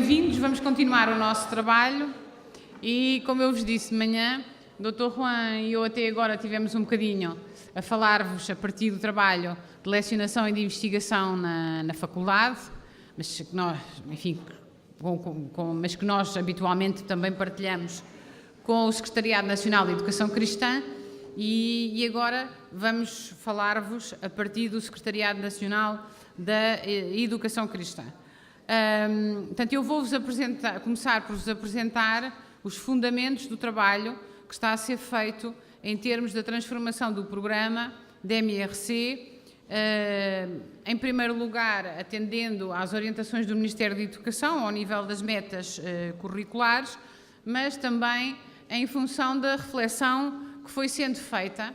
bem-vindos. Vamos continuar o nosso trabalho e, como eu vos disse de manhã, o Dr. Juan e eu até agora tivemos um bocadinho a falar-vos a partir do trabalho de lecionação e de investigação na faculdade, mas que nós, enfim, mas que nós habitualmente também partilhamos com o Secretariado Nacional de Educação Cristã e agora vamos falar-vos a partir do Secretariado Nacional da Educação Cristã. Portanto, eu vou-vos começar por vos apresentar os fundamentos do trabalho que está a ser feito em termos da transformação do programa da MRC, em primeiro lugar, atendendo às orientações do Ministério da Educação, ao nível das metas curriculares, mas também em função da reflexão que foi sendo feita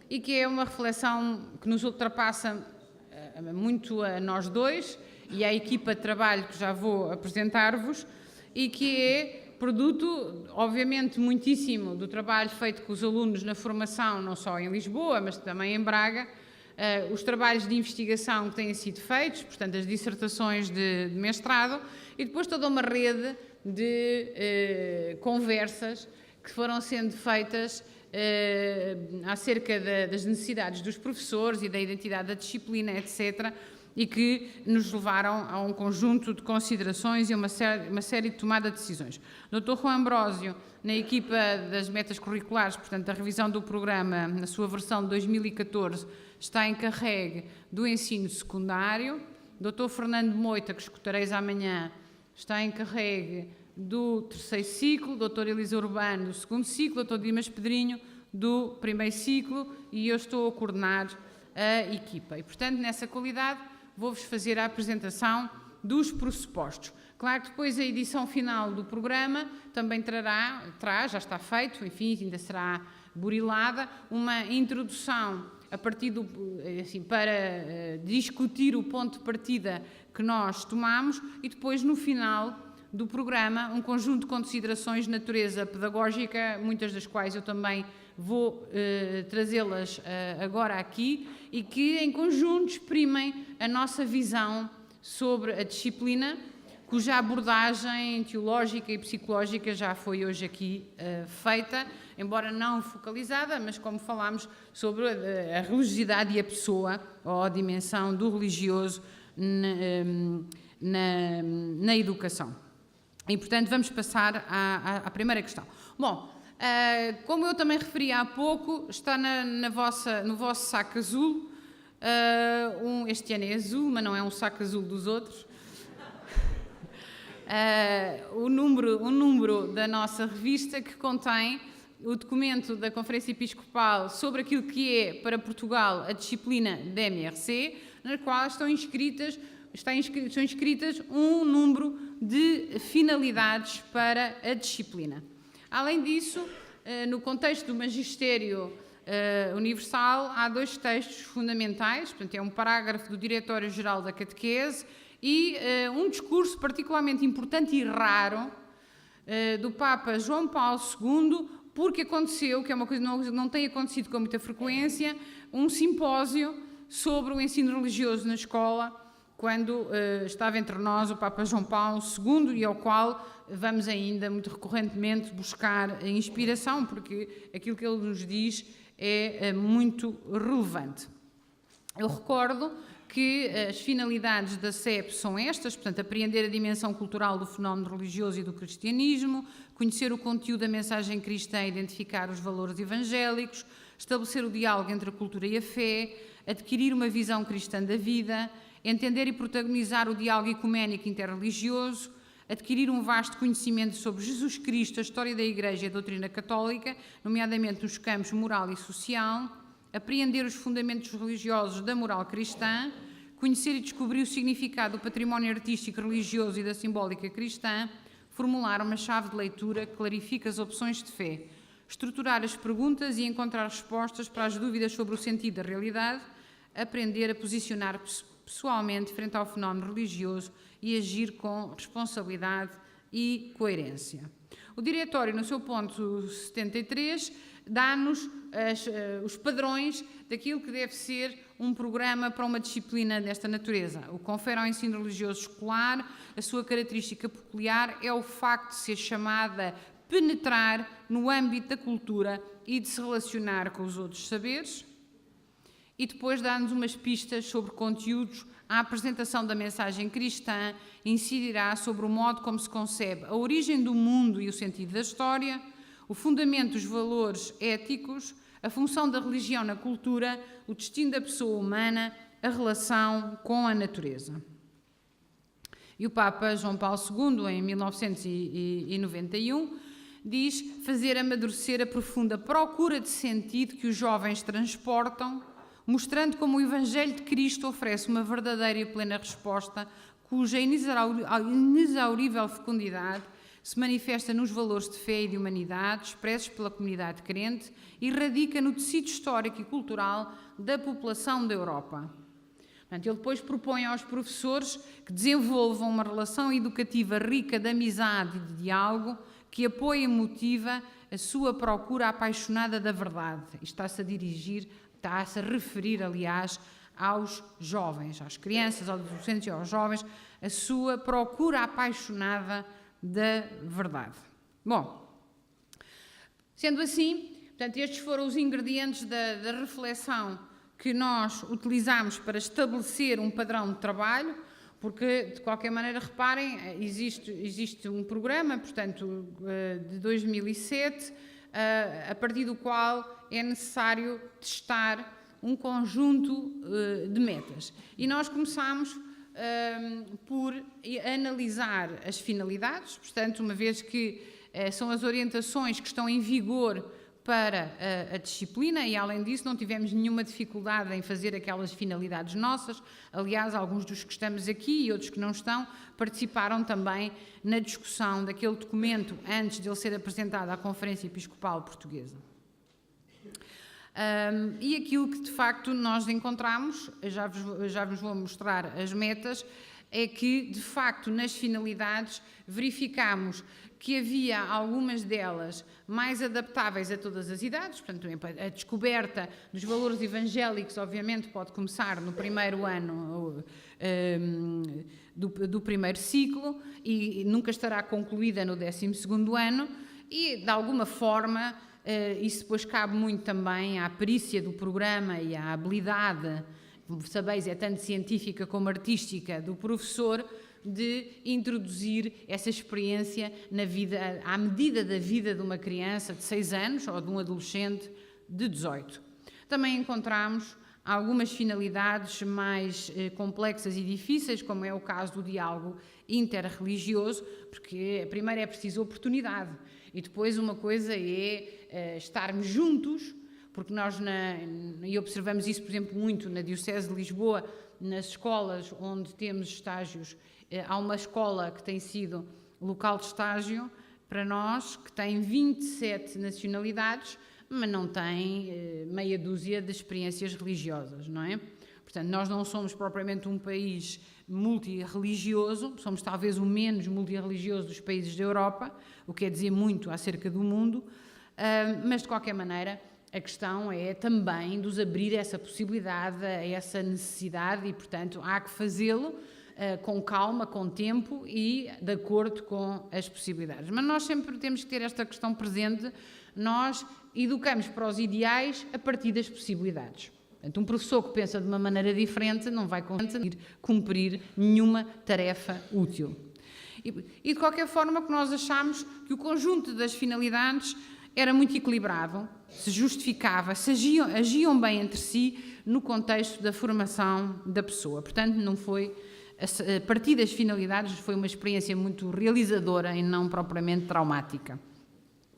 e que é uma reflexão que nos ultrapassa muito a nós dois e à equipa de trabalho que já vou apresentar-vos e que é produto, obviamente, muitíssimo do trabalho feito com os alunos na formação, não só em Lisboa, mas também em Braga, os trabalhos de investigação que têm sido feitos, portanto, as dissertações de mestrado e depois toda uma rede de conversas que foram sendo feitas acerca das necessidades dos professores e da identidade da disciplina, etc., e que nos levaram a um conjunto de considerações e uma série de tomada de decisões. O Dr. Juan Ambrósio, na equipa das metas curriculares, portanto, da revisão do programa, na sua versão de 2014, está encarregue do ensino secundário. O Dr. Fernando Moita, que escutareis amanhã, está encarregue do terceiro ciclo, o Dr. Elisa Urbano do segundo ciclo, o Dr. Dimas Pedrinho do primeiro ciclo e eu estou a coordenar a equipa. E, portanto, nessa qualidade, vou-vos fazer a apresentação dos pressupostos. Claro que depois a edição final do programa também já está feito, enfim, ainda será burilada, uma introdução a partir para discutir o ponto de partida que nós tomamos e depois, no final do programa, um conjunto de considerações de natureza pedagógica, muitas das quais eu também vou trazê-las agora aqui e que em conjunto exprimem a nossa visão sobre a disciplina, cuja abordagem teológica e psicológica já foi hoje aqui feita, embora não focalizada, mas como falámos sobre a religiosidade e a pessoa, ou a dimensão do religioso na educação. E, portanto, vamos passar à primeira questão. Bom, como eu também referi há pouco, está no vosso saco azul, este ano é azul, mas não é um saco azul dos outros, o número da nossa revista que contém o documento da Conferência Episcopal sobre aquilo que é para Portugal a disciplina da MRC, na qual estão inscritas um número de finalidades para a disciplina. Além disso, no contexto do Magistério Universal, há dois textos fundamentais, portanto, é um parágrafo do Diretório-Geral da Catequese e um discurso particularmente importante e raro do Papa João Paulo II, porque aconteceu, que é uma coisa que não tem acontecido com muita frequência, um simpósio sobre o ensino religioso na escola, quando estava entre nós o Papa João Paulo II e ao qual vamos ainda muito recorrentemente buscar inspiração, porque aquilo que ele nos diz é muito relevante. Eu recordo que as finalidades da CEP são estas, portanto, apreender a dimensão cultural do fenómeno religioso e do cristianismo, conhecer o conteúdo da mensagem cristã e identificar os valores evangélicos, estabelecer o diálogo entre a cultura e a fé, adquirir uma visão cristã da vida, entender e protagonizar o diálogo ecuménico interreligioso, adquirir um vasto conhecimento sobre Jesus Cristo, a história da Igreja e a doutrina católica, nomeadamente nos campos moral e social, apreender os fundamentos religiosos da moral cristã, conhecer e descobrir o significado do património artístico, religioso e da simbólica cristã, formular uma chave de leitura que clarifica as opções de fé, estruturar as perguntas e encontrar respostas para as dúvidas sobre o sentido da realidade, aprender a posicionar-se pessoalmente frente ao fenómeno religioso e agir com responsabilidade e coerência. O Diretório, no seu ponto 73, dá-nos os padrões daquilo que deve ser um programa para uma disciplina desta natureza. O que confere ao ensino religioso escolar a sua característica peculiar é o facto de ser chamada a penetrar no âmbito da cultura e de se relacionar com os outros saberes, e depois dá-nos umas pistas sobre conteúdos. A apresentação da mensagem cristã incidirá sobre o modo como se concebe a origem do mundo e o sentido da história, o fundamento dos valores éticos, a função da religião na cultura, o destino da pessoa humana, a relação com a natureza. E o Papa João Paulo II, em 1991, diz fazer amadurecer a profunda procura de sentido que os jovens transportam, mostrando como o Evangelho de Cristo oferece uma verdadeira e plena resposta, cuja inexaurível fecundidade se manifesta nos valores de fé e de humanidade expressos pela comunidade crente e radica no tecido histórico e cultural da população da Europa. Portanto, ele depois propõe aos professores que desenvolvam uma relação educativa rica de amizade e de diálogo que apoia e motiva a sua procura apaixonada da verdade. Isto está-se a referir, aliás, aos jovens, às crianças, aos adolescentes e aos jovens, a sua procura apaixonada da verdade. Bom, sendo assim, portanto, estes foram os ingredientes da reflexão que nós utilizamos para estabelecer um padrão de trabalho, porque, de qualquer maneira, reparem, existe um programa, portanto, de 2007, a partir do qual é necessário testar um conjunto de metas. E nós começamos por analisar as finalidades, portanto, uma vez que são as orientações que estão em vigor para a disciplina, e além disso não tivemos nenhuma dificuldade em fazer aquelas finalidades nossas. Aliás, alguns dos que estamos aqui e outros que não estão participaram também na discussão daquele documento antes de ele ser apresentado à Conferência Episcopal Portuguesa. E aquilo que de facto nós encontramos, já vos vou mostrar as metas, é que de facto nas finalidades verificamos que havia algumas delas mais adaptáveis a todas as idades, portanto a descoberta dos valores evangélicos obviamente pode começar no primeiro ano do primeiro ciclo e nunca estará concluída no 12º ano e de alguma forma isso depois cabe muito também à perícia do programa e à habilidade, sabeis, é tanto científica como artística do professor, de introduzir essa experiência na vida, à medida da vida de uma criança de 6 anos ou de um adolescente de 18. Também encontramos algumas finalidades mais complexas e difíceis, como é o caso do diálogo interreligioso, porque primeiro é preciso oportunidade e depois uma coisa é estarmos juntos, porque nós, e observamos isso, por exemplo, muito na Diocese de Lisboa, nas escolas onde temos estágios. Há uma escola que tem sido local de estágio para nós, que tem 27 nacionalidades, mas não tem meia dúzia de experiências religiosas, não é? Portanto, nós não somos propriamente um país multirreligioso, somos talvez o menos multirreligioso dos países da Europa, o que quer dizer muito acerca do mundo, mas de qualquer maneira a questão é também de os abrir essa possibilidade, essa necessidade e, portanto, há que fazê-lo com calma, com tempo e de acordo com as possibilidades. Mas nós sempre temos que ter esta questão presente, nós educamos para os ideais a partir das possibilidades. Portanto, um professor que pensa de uma maneira diferente não vai conseguir cumprir nenhuma tarefa útil. E de qualquer forma que nós achamos que o conjunto das finalidades era muito equilibrado, se justificava, agiam bem entre si no contexto da formação da pessoa. Portanto, não foi, a partir das finalidades, foi uma experiência muito realizadora e não propriamente traumática.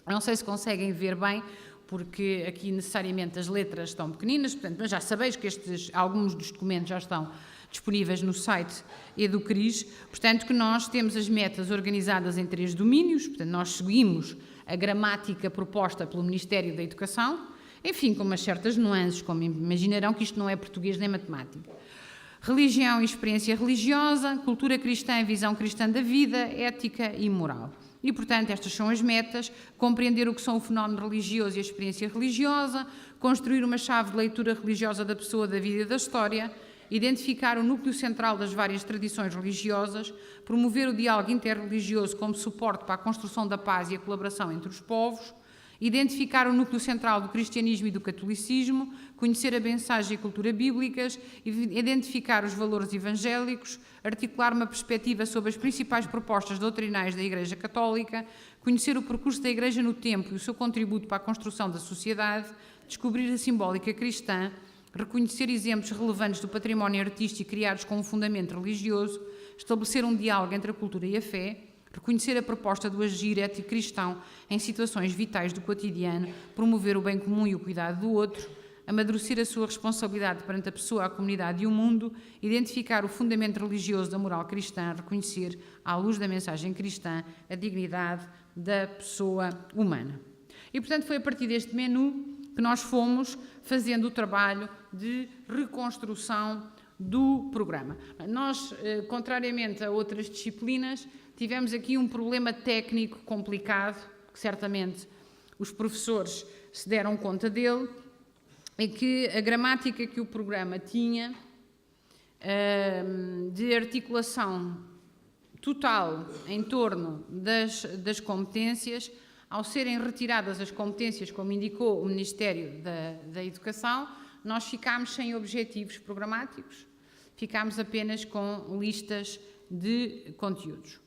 Não sei se conseguem ver bem, porque aqui necessariamente as letras estão pequeninas, portanto, mas já sabeis que alguns dos documentos já estão disponíveis no site EduCris, portanto que nós temos as metas organizadas em 3 domínios, portanto nós seguimos a gramática proposta pelo Ministério da Educação, enfim, com umas certas nuances, como imaginarão que isto não é português nem matemática. Religião e experiência religiosa, cultura cristã e visão cristã da vida, ética e moral. E, portanto, estas são as metas: compreender o que são o fenómeno religioso e a experiência religiosa, construir uma chave de leitura religiosa da pessoa, da vida e da história, identificar o núcleo central das várias tradições religiosas, promover o diálogo interreligioso como suporte para a construção da paz e a colaboração entre os povos, identificar o núcleo central do cristianismo e do catolicismo, conhecer a mensagem e a cultura bíblicas, identificar os valores evangélicos, articular uma perspectiva sobre as principais propostas doutrinais da Igreja Católica, conhecer o percurso da Igreja no tempo e o seu contributo para a construção da sociedade, descobrir a simbólica cristã, reconhecer exemplos relevantes do património artístico criados com um fundamento religioso, estabelecer um diálogo entre a cultura e a fé, reconhecer a proposta do agir ético cristão em situações vitais do cotidiano, promover o bem comum e o cuidado do outro, amadurecer a sua responsabilidade perante a pessoa, a comunidade e o mundo, identificar o fundamento religioso da moral cristã, reconhecer, à luz da mensagem cristã, a dignidade da pessoa humana. E, portanto, foi a partir deste menu que nós fomos fazendo o trabalho de reconstrução do programa. Nós, contrariamente a outras disciplinas, tivemos aqui um problema técnico complicado, que certamente os professores se deram conta dele, é que a gramática que o programa tinha de articulação total em torno das competências, ao serem retiradas as competências, como indicou o Ministério da Educação, nós ficámos sem objetivos programáticos, ficámos apenas com listas de conteúdos.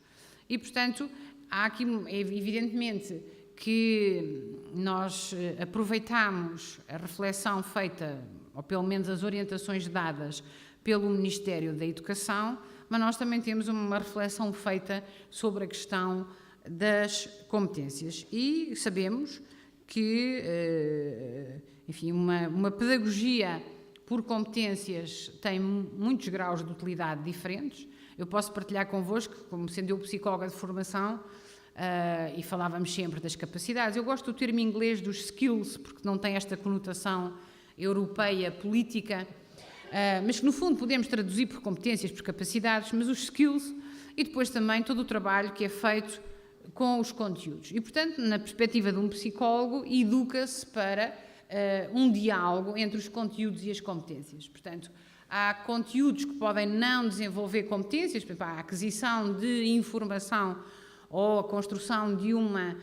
E, portanto, há aqui, evidentemente, que nós aproveitámos a reflexão feita, ou pelo menos as orientações dadas pelo Ministério da Educação, mas nós também temos uma reflexão feita sobre a questão das competências. E sabemos que, enfim, uma pedagogia por competências tem muitos graus de utilidade diferentes. Eu posso partilhar convosco, como sendo eu psicóloga de formação, e falávamos sempre das capacidades. Eu gosto do termo inglês dos skills, porque não tem esta conotação europeia, política, mas que no fundo podemos traduzir por competências, por capacidades, mas os skills, e depois também todo o trabalho que é feito com os conteúdos. E, portanto, na perspectiva de um psicólogo, educa-se para um diálogo entre os conteúdos e as competências. Portanto, há conteúdos que podem não desenvolver competências, por exemplo, a aquisição de informação ou a construção de uma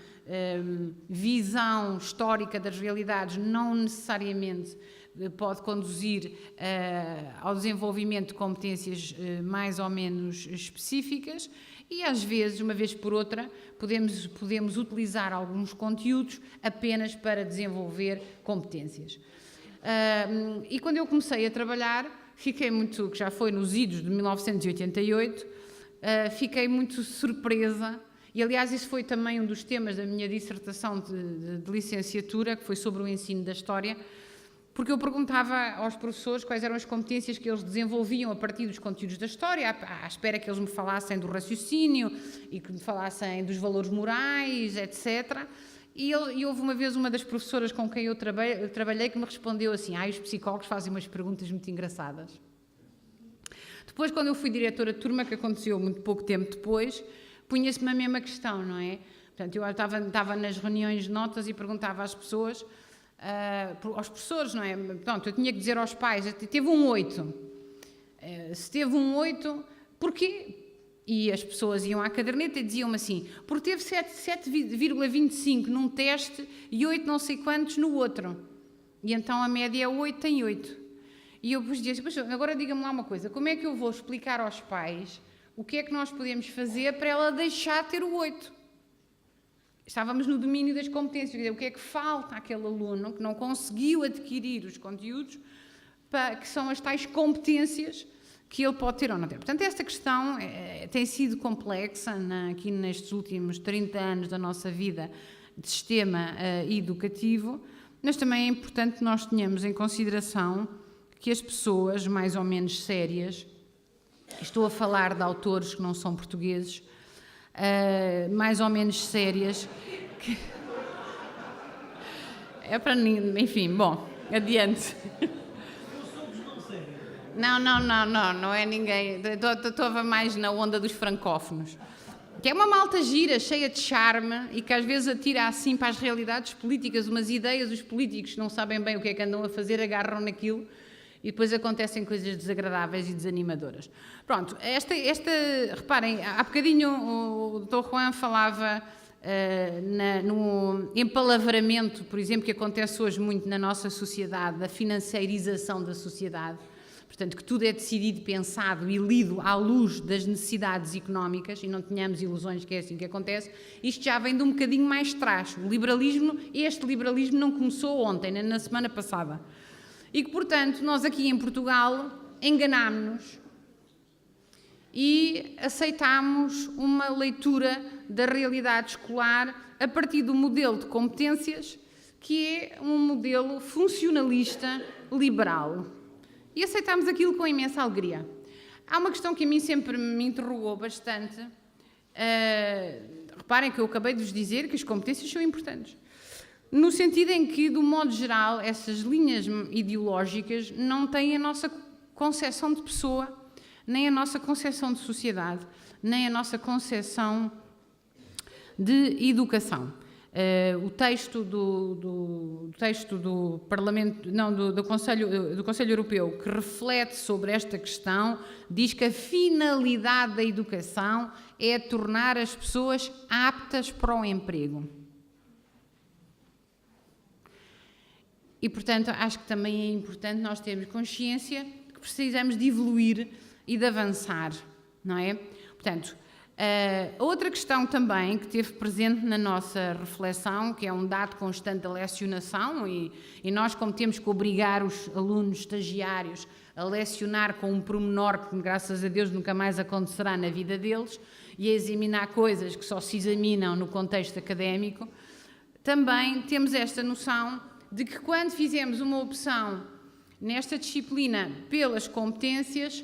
visão histórica das realidades não necessariamente pode conduzir ao desenvolvimento de competências mais ou menos específicas e, às vezes, uma vez por outra, podemos utilizar alguns conteúdos apenas para desenvolver competências. E quando eu comecei a trabalhar, fiquei muito, que já foi nos idos de 1988, fiquei muito surpresa. E, aliás, isso foi também um dos temas da minha dissertação de licenciatura, que foi sobre o ensino da história, porque eu perguntava aos professores quais eram as competências que eles desenvolviam a partir dos conteúdos da história, à espera que eles me falassem do raciocínio e que me falassem dos valores morais, etc. E houve uma vez uma das professoras com quem eu trabalhei que me respondeu assim: os psicólogos fazem umas perguntas muito engraçadas. Depois, quando eu fui diretora de turma, que aconteceu muito pouco tempo depois, punha-se-me a mesma questão, não é? Portanto, eu estava nas reuniões de notas e perguntava às pessoas, aos professores, não é? Portanto, eu tinha que dizer aos pais, teve um 8. Se teve um 8, porquê? E as pessoas iam à caderneta e diziam-me assim, porque teve 7,25 num teste e 8 não sei quantos no outro. E então a média é 8, tem 8. E eu depois dizia assim, agora diga-me lá uma coisa, como é que eu vou explicar aos pais o que é que nós podemos fazer para ela deixar de ter o 8? Estávamos no domínio das competências, quer dizer, o que é que falta àquele aluno que não conseguiu adquirir os conteúdos, que são as tais competências que ele pode ter ou não ter. Portanto, esta questão tem sido complexa aqui nestes últimos 30 anos da nossa vida de sistema educativo, mas também é importante que nós tenhamos em consideração que as pessoas mais ou menos sérias, estou a falar de autores que não são portugueses, mais ou menos sérias, que... é para ninguém, enfim, bom, adiante. Não é ninguém, estou mais na onda dos francófonos. que é uma malta gira, cheia de charme e que às vezes atira assim para as realidades políticas umas ideias, os políticos não sabem bem o que é que andam a fazer, agarram naquilo e depois acontecem coisas desagradáveis e desanimadoras. Pronto, reparem, há bocadinho o Dr. Juan falava no empalavramento, por exemplo, que acontece hoje muito na nossa sociedade, da financeirização da sociedade. Portanto, que tudo é decidido, pensado e lido à luz das necessidades económicas, e não tenhamos ilusões que é assim que acontece. Isto já vem de um bocadinho mais atrás. O liberalismo, este liberalismo não começou ontem, nem na semana passada. E que, portanto, nós aqui em Portugal enganámos-nos e aceitámos uma leitura da realidade escolar a partir do modelo de competências, que é um modelo funcionalista liberal. E aceitámos aquilo com imensa alegria. Há uma questão que a mim sempre me interrogou bastante. Reparem que eu acabei de vos dizer que as competências são importantes. No sentido em que, do modo geral, essas linhas ideológicas não têm a nossa concepção de pessoa, nem a nossa concepção de sociedade, nem a nossa concepção de educação. O texto do Parlamento, não, do Conselho Europeu, que reflete sobre esta questão, diz que a finalidade da educação é tornar as pessoas aptas para o emprego. E, portanto, acho que também é importante nós termos consciência que precisamos de evoluir e de avançar, não é? Portanto, outra questão também que esteve presente na nossa reflexão, que é um dado constante da lecionação, e nós, como temos que obrigar os alunos estagiários a lecionar com um pormenor que, graças a Deus, nunca mais acontecerá na vida deles, e a examinar coisas que só se examinam no contexto académico, também temos esta noção de que, quando fizemos uma opção nesta disciplina pelas competências,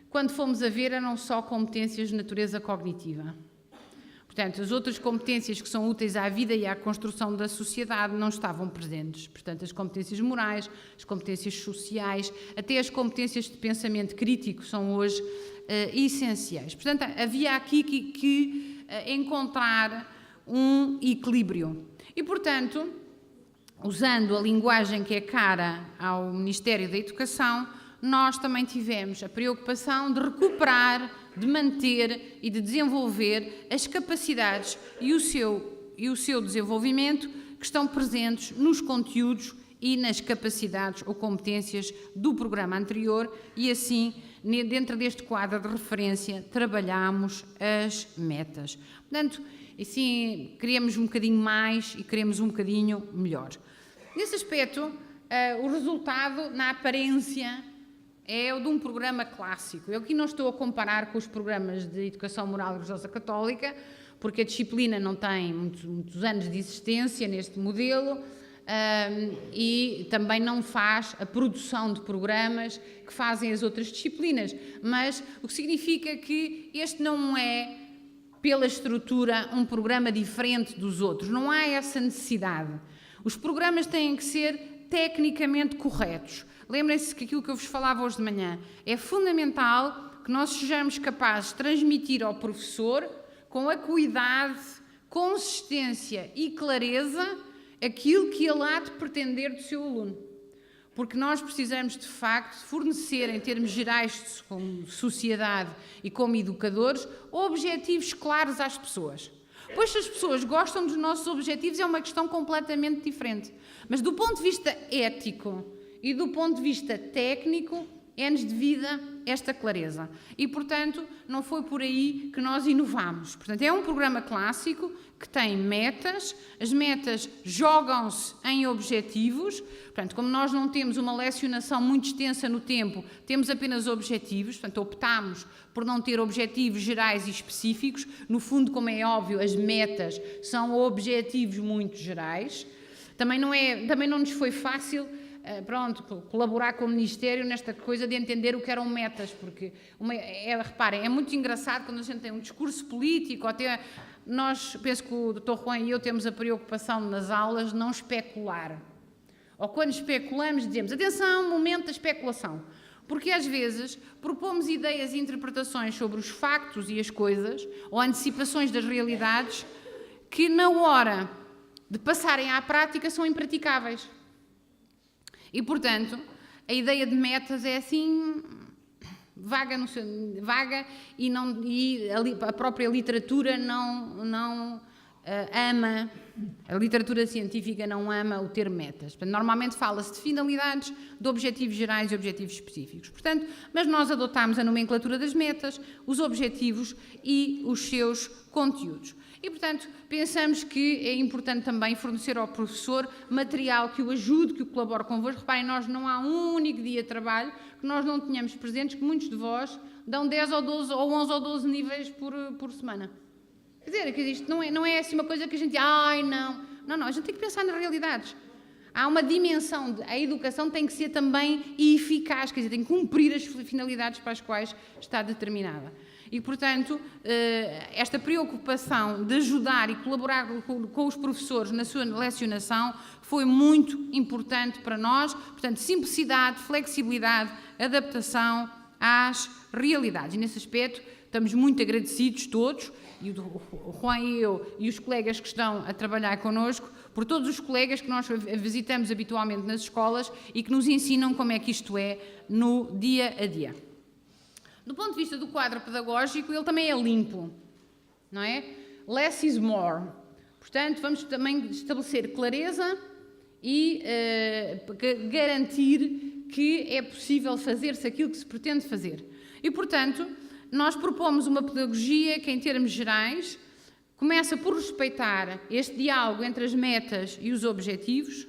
quando fomos a ver, eram só competências de natureza cognitiva. Portanto, as outras competências que são úteis à vida e à construção da sociedade não estavam presentes. Portanto, as competências morais, as competências sociais, até as competências de pensamento crítico são hoje essenciais. Portanto, havia aqui que encontrar um equilíbrio. E, portanto, usando a linguagem que é cara ao Ministério da Educação, nós também tivemos a preocupação de recuperar, de manter e de desenvolver as capacidades e o seu desenvolvimento que estão presentes nos conteúdos e nas capacidades ou competências do programa anterior e, assim, dentro deste quadro de referência, trabalhamos as metas. Portanto, assim, queremos um bocadinho mais e queremos um bocadinho melhor. Nesse aspecto, o resultado, na aparência, é o de um programa clássico. Eu aqui não estou a comparar com os programas de educação moral e religiosa católica, porque a disciplina não tem muitos anos de existência neste modelo e também não faz a produção de programas que fazem as outras disciplinas. Mas o que significa que este não é, pela estrutura, um programa diferente dos outros. Não há essa necessidade. Os programas têm que ser tecnicamente corretos. Lembrem-se que aquilo que eu vos falava hoje de manhã é fundamental que nós sejamos capazes de transmitir ao professor, com acuidade, consistência e clareza, aquilo que ele há de pretender do seu aluno. Porque nós precisamos, de facto, fornecer, em termos gerais, como sociedade e como educadores, objetivos claros às pessoas. Pois se as pessoas gostam dos nossos objetivos é uma questão completamente diferente. Mas do ponto de vista ético e do ponto de vista técnico, é-nos devida esta clareza. E, portanto, não foi por aí que nós inovamos. Portanto, é um programa clássico que tem metas, as metas jogam-se em objetivos. Portanto, como nós não temos uma lecionação muito extensa no tempo, temos apenas objetivos, portanto, optámos por não ter objetivos gerais e específicos. No fundo, como é óbvio, as metas são objetivos muito gerais. Também não nos foi fácil colaborar com o Ministério nesta coisa de entender o que eram metas, porque, reparem, é muito engraçado quando a gente tem um discurso político, até nós, penso que o Dr. Juan e eu temos a preocupação nas aulas de não especular. Ou quando especulamos dizemos, atenção, momento da especulação. Porque às vezes propomos ideias e interpretações sobre os factos e as coisas, ou antecipações das realidades, que na hora de passarem à prática são impraticáveis. E, portanto, a ideia de metas é assim vaga e a própria literatura não ama, a literatura científica não ama o termo metas. Portanto, normalmente fala-se de finalidades, de objetivos gerais e objetivos específicos. Portanto, mas nós adotámos a nomenclatura das metas, os objetivos e os seus conteúdos. E, portanto, pensamos que é importante também fornecer ao professor material que o ajude, que o colabore convosco. Reparem, nós não há um único dia de trabalho que nós não tenhamos presentes, que muitos de vós dão 10 ou 12 ou 11 ou 12 níveis por semana. Quer dizer, que isto não é assim uma coisa que a gente... Não, a gente tem que pensar nas realidades. Há uma dimensão, a educação tem que ser também eficaz, quer dizer, tem que cumprir as finalidades para as quais está determinada. E, portanto, esta preocupação de ajudar e colaborar com os professores na sua lecionação foi muito importante para nós. Portanto, simplicidade, flexibilidade, adaptação às realidades. E, nesse aspecto, estamos muito agradecidos todos, e o Juan e eu e os colegas que estão a trabalhar connosco, por todos os colegas que nós visitamos habitualmente nas escolas e que nos ensinam como é que isto é no dia a dia. Do ponto de vista do quadro pedagógico, ele também é limpo, não é? Less is more. Portanto, vamos também estabelecer clareza e garantir que é possível fazer-se aquilo que se pretende fazer. E, portanto, nós propomos uma pedagogia que, em termos gerais, começa por respeitar este diálogo entre as metas e os objetivos,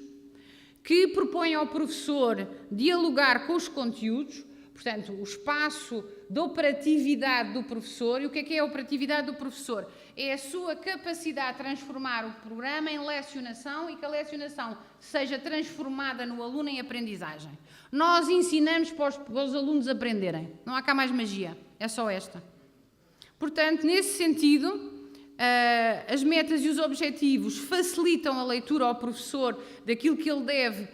que propõe ao professor dialogar com os conteúdos, portanto, o espaço de operatividade do professor. E o que é a operatividade do professor? É a sua capacidade de transformar o programa em lecionação e que a lecionação seja transformada no aluno em aprendizagem. Nós ensinamos para os alunos aprenderem. Não há cá mais magia, é só esta. Portanto, nesse sentido, as metas e os objetivos facilitam a leitura ao professor daquilo que ele deve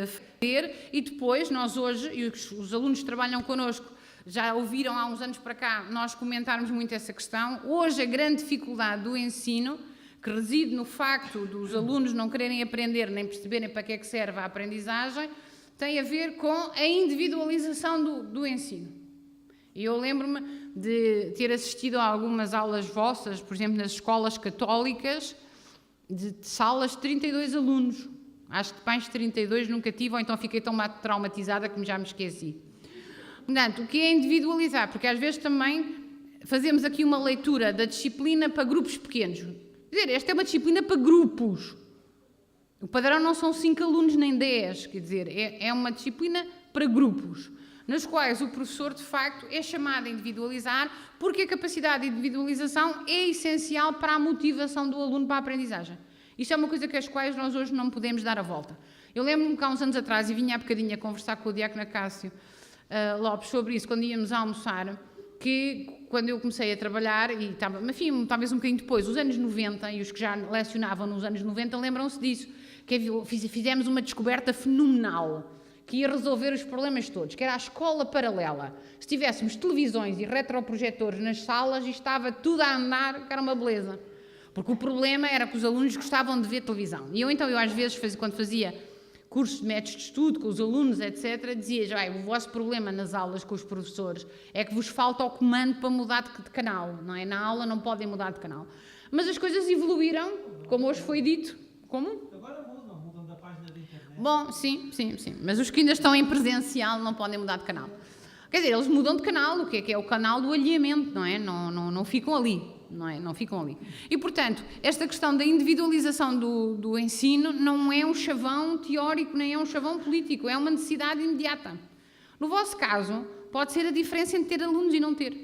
fazer, e depois nós hoje, e os alunos que trabalham connosco já ouviram há uns anos para cá nós comentarmos muito essa questão. Hoje a grande dificuldade do ensino, que reside no facto dos alunos não quererem aprender nem perceberem para que é que serve a aprendizagem, tem a ver com a individualização do ensino. E eu lembro-me de ter assistido a algumas aulas vossas, por exemplo, nas escolas católicas, de salas de 32 alunos. Acho que mais de 32 nunca tive, ou então fiquei tão traumatizada que já me esqueci. Portanto, o que é individualizar? Porque às vezes também fazemos aqui uma leitura da disciplina para grupos pequenos. Quer dizer, esta é uma disciplina para grupos. O padrão não são 5 alunos nem 10, quer dizer, é uma disciplina para grupos, nos quais o professor, de facto, é chamado a individualizar, porque a capacidade de individualização é essencial para a motivação do aluno para a aprendizagem. Isto é uma coisa que as quais nós hoje não podemos dar a volta. Eu lembro-me que há uns anos atrás, e vinha há bocadinho a conversar com o diácono Cássio Lopes sobre isso, quando íamos a almoçar, que quando eu comecei a trabalhar, e estava, enfim, talvez um bocadinho depois, os anos 90, e os que já lecionavam nos anos 90 lembram-se disso, que fizemos uma descoberta fenomenal, que ia resolver os problemas todos, que era a escola paralela. Se tivéssemos televisões e retroprojetores nas salas, estava tudo a andar, que era uma beleza. Porque o problema era que os alunos gostavam de ver televisão. E eu às vezes, quando fazia cursos de métodos de estudo com os alunos, etc., dizia, o vosso problema nas aulas com os professores é que vos falta o comando para mudar de canal, não é? Na aula não podem mudar de canal. Mas as coisas evoluíram, como hoje foi dito. Como? Agora mudam da página da internet. Bom, sim. Mas os que ainda estão em presencial não podem mudar de canal. Quer dizer, eles mudam de canal, o que é o canal do alinhamento, não é? Não ficam ali. Não ficam ali. E, portanto, esta questão da individualização do ensino não é um chavão teórico, nem é um chavão político, é uma necessidade imediata. No vosso caso, pode ser a diferença entre ter alunos e não ter.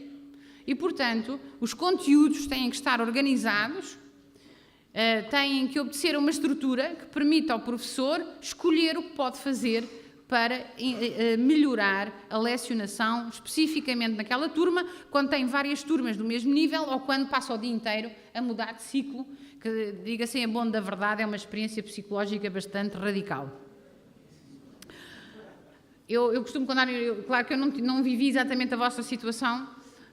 E, portanto, os conteúdos têm que estar organizados, têm que obedecer a uma estrutura que permita ao professor escolher o que pode fazer para melhorar a lecionação, especificamente naquela turma, quando tem várias turmas do mesmo nível ou quando passa o dia inteiro a mudar de ciclo, que, diga-se em bom da verdade, é uma experiência psicológica bastante radical. eu costumo contar, claro que eu não vivi exatamente a vossa situação,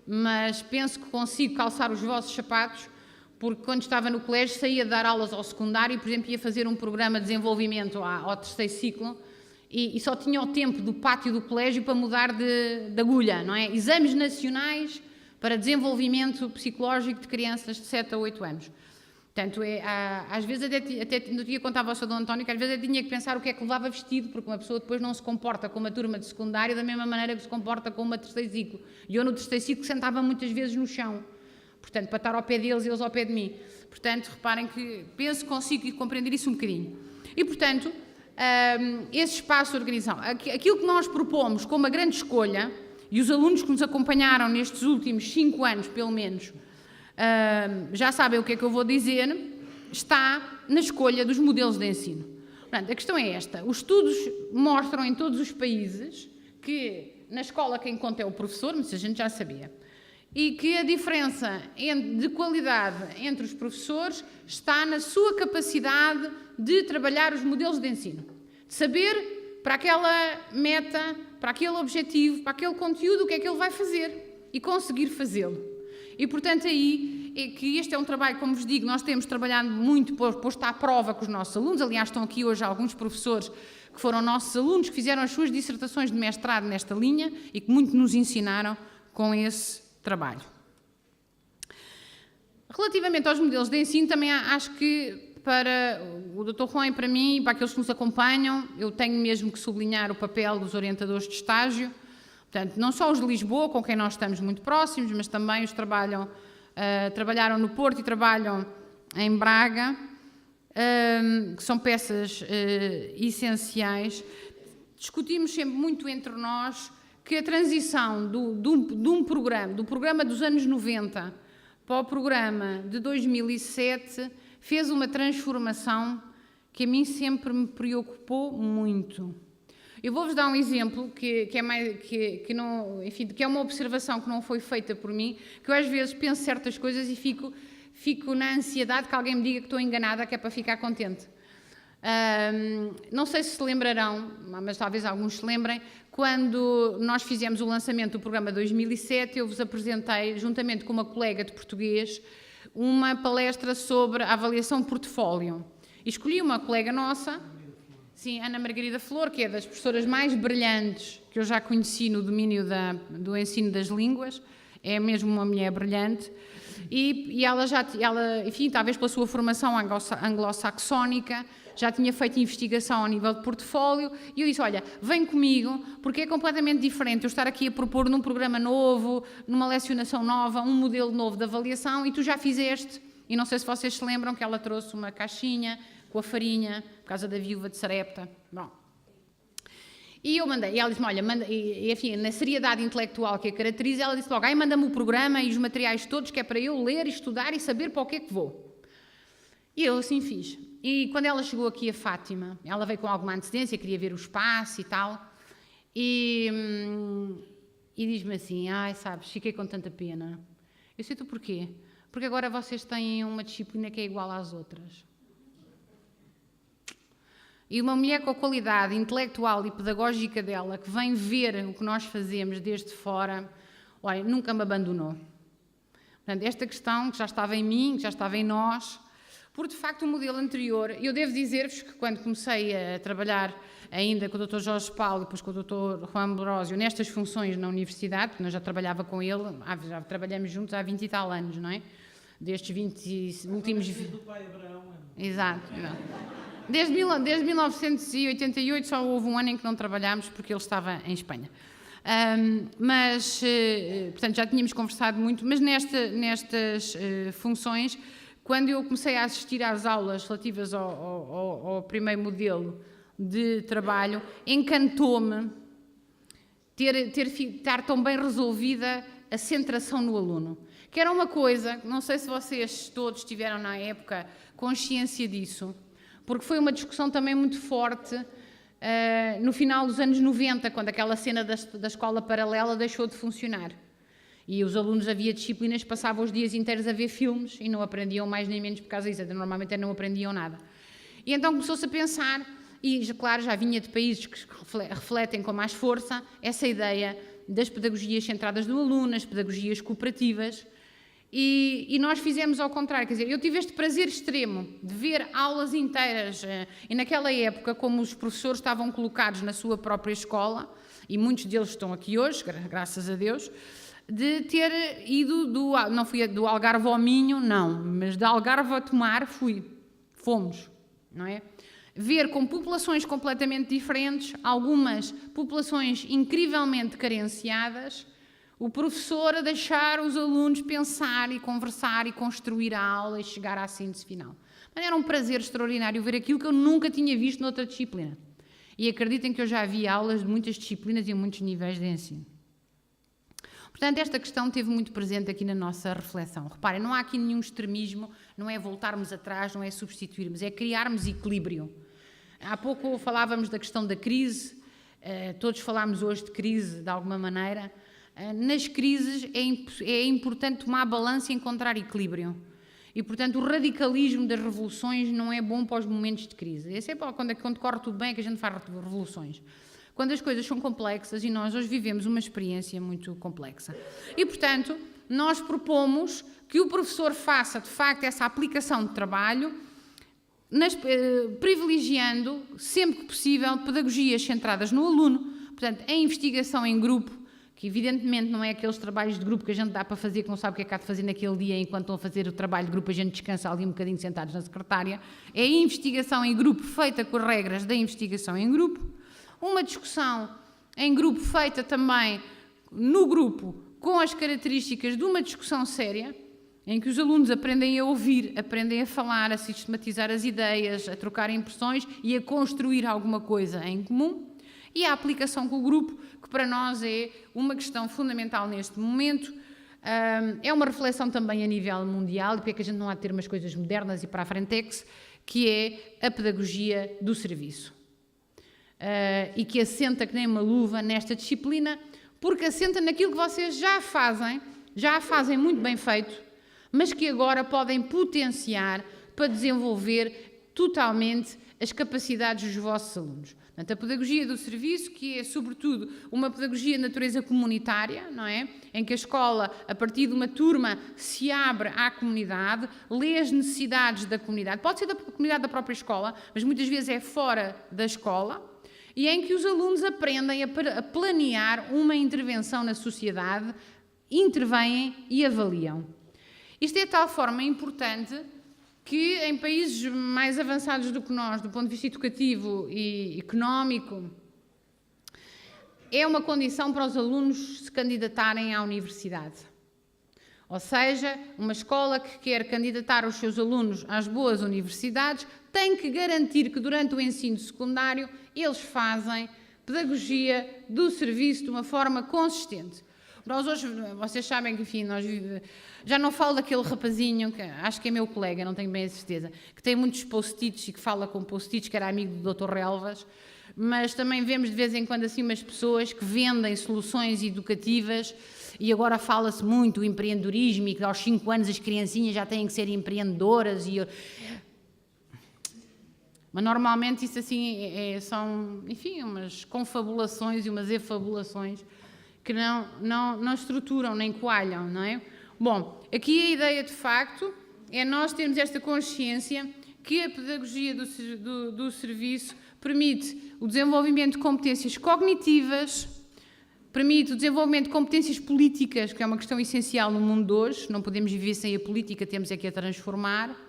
mas penso que consigo calçar os vossos sapatos, porque quando estava no colégio saía de dar aulas ao secundário e, por exemplo, ia fazer um programa de desenvolvimento ao terceiro ciclo e só tinha o tempo do pátio do colégio para mudar de agulha, não é? Exames nacionais para desenvolvimento psicológico de crianças de 7 a 8 anos. Portanto, às vezes até no dia que contava ao Sr. Dom António que às vezes eu tinha que pensar o que é que levava vestido, porque uma pessoa depois não se comporta com uma turma de secundário da mesma maneira que se comporta com uma terceiro ciclo. E eu no terceiro ciclo sentava muitas vezes no chão, portanto, para estar ao pé deles e eles ao pé de mim. Portanto, reparem que penso que consigo compreender isso um bocadinho. E, portanto, esse espaço de organização, aquilo que nós propomos como uma grande escolha, e os alunos que nos acompanharam nestes últimos 5 anos, pelo menos, já sabem o que é que eu vou dizer, está na escolha dos modelos de ensino. Portanto, a questão é esta. Os estudos mostram em todos os países que na escola quem conta é o professor, mas a gente já sabia, e que a diferença de qualidade entre os professores está na sua capacidade de trabalhar os modelos de ensino, de saber para aquela meta, para aquele objetivo, para aquele conteúdo, o que é que ele vai fazer e conseguir fazê-lo. E, portanto, aí é que este é um trabalho, como vos digo, nós temos trabalhado muito posto à prova com os nossos alunos. Aliás, estão aqui hoje alguns professores que foram nossos alunos, que fizeram as suas dissertações de mestrado nesta linha e que muito nos ensinaram com esse trabalho. Relativamente aos modelos de ensino, também acho que para o Dr. Juan e para mim, e para aqueles que nos acompanham, eu tenho mesmo que sublinhar o papel dos orientadores de estágio. Portanto, não só os de Lisboa, com quem nós estamos muito próximos, mas também os que trabalharam no Porto e trabalham em Braga, que são peças essenciais. Discutimos sempre muito entre nós que a transição do programa dos anos 90 para o programa de 2007 fez uma transformação que a mim sempre me preocupou muito. Eu vou-vos dar um exemplo que é uma observação que não foi feita por mim, que eu às vezes penso certas coisas e fico na ansiedade que alguém me diga que estou enganada, que é para ficar contente. Não sei se lembrarão, mas talvez alguns se lembrem, quando nós fizemos o lançamento do programa 2007, eu vos apresentei, juntamente com uma colega de português, uma palestra sobre a avaliação portfólio. E escolhi uma colega nossa, sim, Ana Margarida Flor, que é das professoras mais brilhantes que eu já conheci no domínio do ensino das línguas, é mesmo uma mulher brilhante, e ela, enfim, talvez pela sua formação anglo-saxónica, já tinha feito investigação ao nível de portfólio, e eu disse, olha, vem comigo, porque é completamente diferente eu estar aqui a propor num programa novo, numa lecionação nova, um modelo novo de avaliação, e tu já fizeste, e não sei se vocês se lembram que ela trouxe uma caixinha com a farinha, por causa da viúva de Sarepta. Bom. E eu mandei, e ela disse-me, olha, enfim, na seriedade intelectual que a caracteriza, ela disse logo, manda-me o programa e os materiais todos, que é para eu ler, estudar e saber para o que é que vou. E eu assim fiz. E quando ela chegou aqui a Fátima, ela veio com alguma antecedência, queria ver o espaço e tal, e diz-me assim, sabes, fiquei com tanta pena. Eu sei, tu porquê? Porque agora vocês têm uma disciplina que é igual às outras. E uma mulher com a qualidade intelectual e pedagógica dela, que vem ver o que nós fazemos desde fora, olha, nunca me abandonou. Portanto, esta questão que já estava em mim, que já estava em nós, porque de facto o modelo anterior, eu devo dizer-vos que quando comecei a trabalhar ainda com o Dr. Jorge Paulo e depois com o Dr. Juan Ambrosio nestas funções na universidade, porque nós já trabalhava com ele, já trabalhamos juntos há 20 e tal anos, não é? Destes 20 últimos... Do pai Abraão. Exato. Desde 1988 só houve um ano em que não trabalhámos porque ele estava em Espanha. Portanto, já tínhamos conversado muito, mas nestas funções, quando eu comecei a assistir às aulas relativas ao primeiro modelo de trabalho, encantou-me estar tão bem resolvida a centração no aluno. Que era uma coisa, não sei se vocês todos tiveram na época consciência disso, porque foi uma discussão também muito forte no final dos anos 90, quando aquela cena da escola paralela deixou de funcionar. E os alunos, havia disciplinas que passavam os dias inteiros a ver filmes e não aprendiam mais nem menos por causa disso, normalmente não aprendiam nada. E então começou-se a pensar e, claro, já vinha de países que refletem com mais força essa ideia das pedagogias centradas no aluno, as pedagogias cooperativas, e nós fizemos ao contrário, quer dizer, eu tive este prazer extremo de ver aulas inteiras, e naquela época, como os professores estavam colocados na sua própria escola, e muitos deles estão aqui hoje, graças a Deus, de ter ido, não fui do Algarve ao Minho, não, mas de Algarve a Tomar fomos, não é? Ver com populações completamente diferentes, algumas populações incrivelmente carenciadas, o professor a deixar os alunos pensar e conversar e construir a aula e chegar à síntese final. Mas era um prazer extraordinário ver aquilo que eu nunca tinha visto noutra disciplina. E acreditem que eu já vi aulas de muitas disciplinas e em muitos níveis de ensino. Portanto, esta questão esteve muito presente aqui na nossa reflexão. Reparem, não há aqui nenhum extremismo, não é voltarmos atrás, não é substituirmos, é criarmos equilíbrio. Há pouco falávamos da questão da crise, todos falámos hoje de crise de alguma maneira. Nas crises é importante tomar balança e encontrar equilíbrio. E, portanto, o radicalismo das revoluções não é bom para os momentos de crise. É sempre quando corre tudo bem que a gente faz revoluções. Quando as coisas são complexas, e nós hoje vivemos uma experiência muito complexa. E, portanto, nós propomos que o professor faça, de facto, essa aplicação de trabalho, privilegiando, sempre que possível, pedagogias centradas no aluno, portanto, a investigação em grupo, que evidentemente não é aqueles trabalhos de grupo que a gente dá para fazer, que não sabe o que é que há de fazer naquele dia, enquanto estão a fazer o trabalho de grupo a gente descansa ali um bocadinho sentados na secretária, é a investigação em grupo feita com as regras da investigação em grupo, uma discussão em grupo feita também no grupo com as características de uma discussão séria, em que os alunos aprendem a ouvir, aprendem a falar, a sistematizar as ideias, a trocar impressões e a construir alguma coisa em comum, e a aplicação com o grupo, que para nós é uma questão fundamental neste momento, é uma reflexão também a nível mundial, e porque é que a gente não há de ter umas coisas modernas e para a frentex, que é a pedagogia do serviço. E que assenta que nem uma luva nesta disciplina, porque assenta naquilo que vocês já fazem muito bem feito, mas que agora podem potenciar para desenvolver totalmente as capacidades dos vossos alunos. Portanto, a pedagogia do serviço, que é, sobretudo, uma pedagogia de natureza comunitária, não é? Em que a escola, a partir de uma turma, se abre à comunidade, lê as necessidades da comunidade. Pode ser da comunidade da própria escola, mas muitas vezes é fora da escola, e em que os alunos aprendem a planear uma intervenção na sociedade, intervêm e avaliam. Isto é de tal forma importante que em países mais avançados do que nós, do ponto de vista educativo e económico, é uma condição para os alunos se candidatarem à universidade. Ou seja, uma escola que quer candidatar os seus alunos às boas universidades tem que garantir que durante o ensino secundário eles fazem pedagogia do serviço de uma forma consistente. Nós hoje, vocês sabem que, enfim, já não falo daquele rapazinho, que acho que é meu colega, não tenho bem a certeza, que tem muitos post-its e que fala com post-its, que era amigo do Dr. Relvas, mas também vemos de vez em quando assim umas pessoas que vendem soluções educativas e agora fala-se muito do empreendedorismo e que aos 5 anos as criancinhas já têm que ser empreendedoras mas normalmente isso assim são, enfim, umas confabulações e umas efabulações que não estruturam nem coalham, não é? Bom, aqui a ideia de facto é nós termos esta consciência que a pedagogia do serviço permite o desenvolvimento de competências cognitivas, permite o desenvolvimento de competências políticas, que é uma questão essencial no mundo de hoje, não podemos viver sem a política, temos é que a transformar,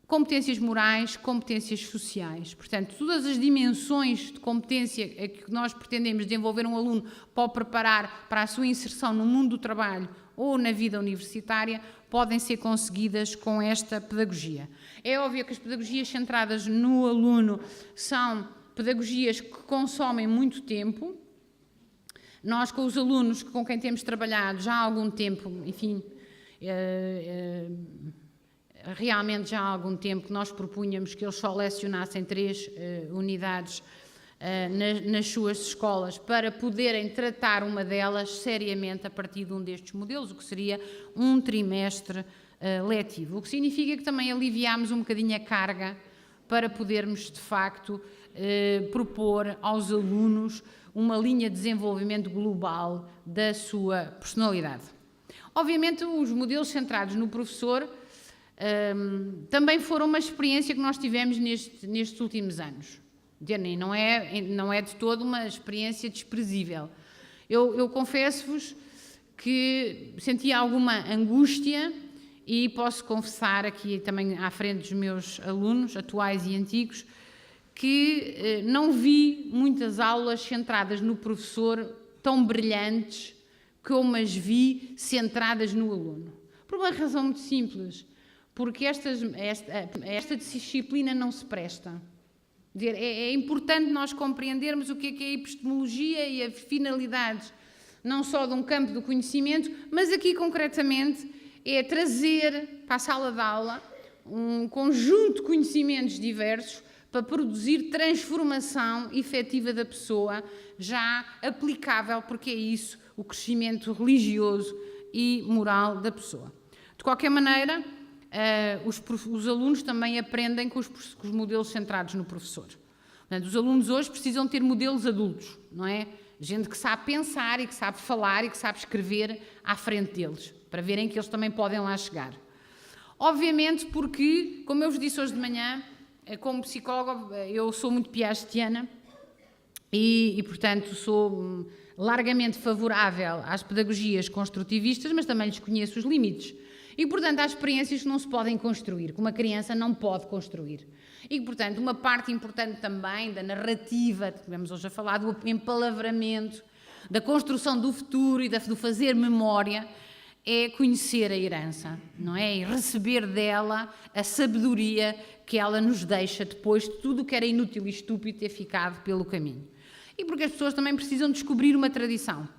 competências morais, competências sociais. Portanto, todas as dimensões de competência que nós pretendemos desenvolver um aluno para o preparar para a sua inserção no mundo do trabalho ou na vida universitária podem ser conseguidas com esta pedagogia. É óbvio que as pedagogias centradas no aluno são pedagogias que consomem muito tempo. Nós, com os alunos com quem temos trabalhado já há algum tempo, enfim, realmente já há algum tempo que nós propunhamos que eles só lecionassem 3 unidades nas suas escolas para poderem tratar uma delas seriamente a partir de um destes modelos, o que seria um trimestre letivo. O que significa que também aliviámos um bocadinho a carga para podermos, de facto, propor aos alunos uma linha de desenvolvimento global da sua personalidade. Obviamente, os modelos centrados no professor também foram uma experiência que nós tivemos nestes últimos anos. Não é de todo uma experiência desprezível. Eu confesso-vos que senti alguma angústia e posso confessar aqui também à frente dos meus alunos, atuais e antigos, que não vi muitas aulas centradas no professor tão brilhantes como as vi centradas no aluno. Por uma razão muito simples, porque esta disciplina não se presta. É importante nós compreendermos o que é a epistemologia e as finalidades, não só de um campo do conhecimento, mas aqui concretamente é trazer para a sala de aula um conjunto de conhecimentos diversos para produzir transformação efetiva da pessoa, já aplicável, porque é isso o crescimento religioso e moral da pessoa. De qualquer maneira, os alunos também aprendem com os modelos centrados no professor. Portanto, os alunos hoje precisam ter modelos adultos, não é? Gente que sabe pensar e que sabe falar e que sabe escrever à frente deles, para verem que eles também podem lá chegar. Obviamente porque, como eu vos disse hoje de manhã, como psicóloga, eu sou muito piagetiana e portanto, sou largamente favorável às pedagogias construtivistas, mas também lhes conheço os limites. E, portanto, há experiências que não se podem construir, que uma criança não pode construir. E, portanto, uma parte importante também da narrativa, que tivemos hoje a falar, do empalavramento, da construção do futuro e do fazer memória, é conhecer a herança, não é? E receber dela a sabedoria que ela nos deixa depois de tudo o que era inútil e estúpido ter ficado pelo caminho. E porque as pessoas também precisam descobrir uma tradição.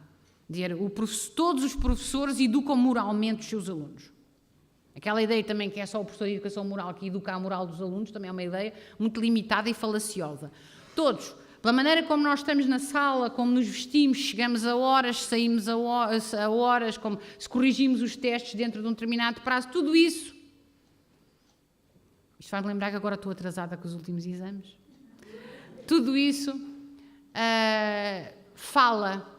Todos os professores educam moralmente os seus alunos. Aquela ideia também que é só o professor de educação moral que educa a moral dos alunos também é uma ideia muito limitada e falaciosa. Todos, pela maneira como nós estamos na sala, como nos vestimos, chegamos a horas, saímos a horas, como se corrigimos os testes dentro de um determinado prazo, tudo isso. Isto faz-me lembrar que agora estou atrasada com os últimos exames. Tudo isso fala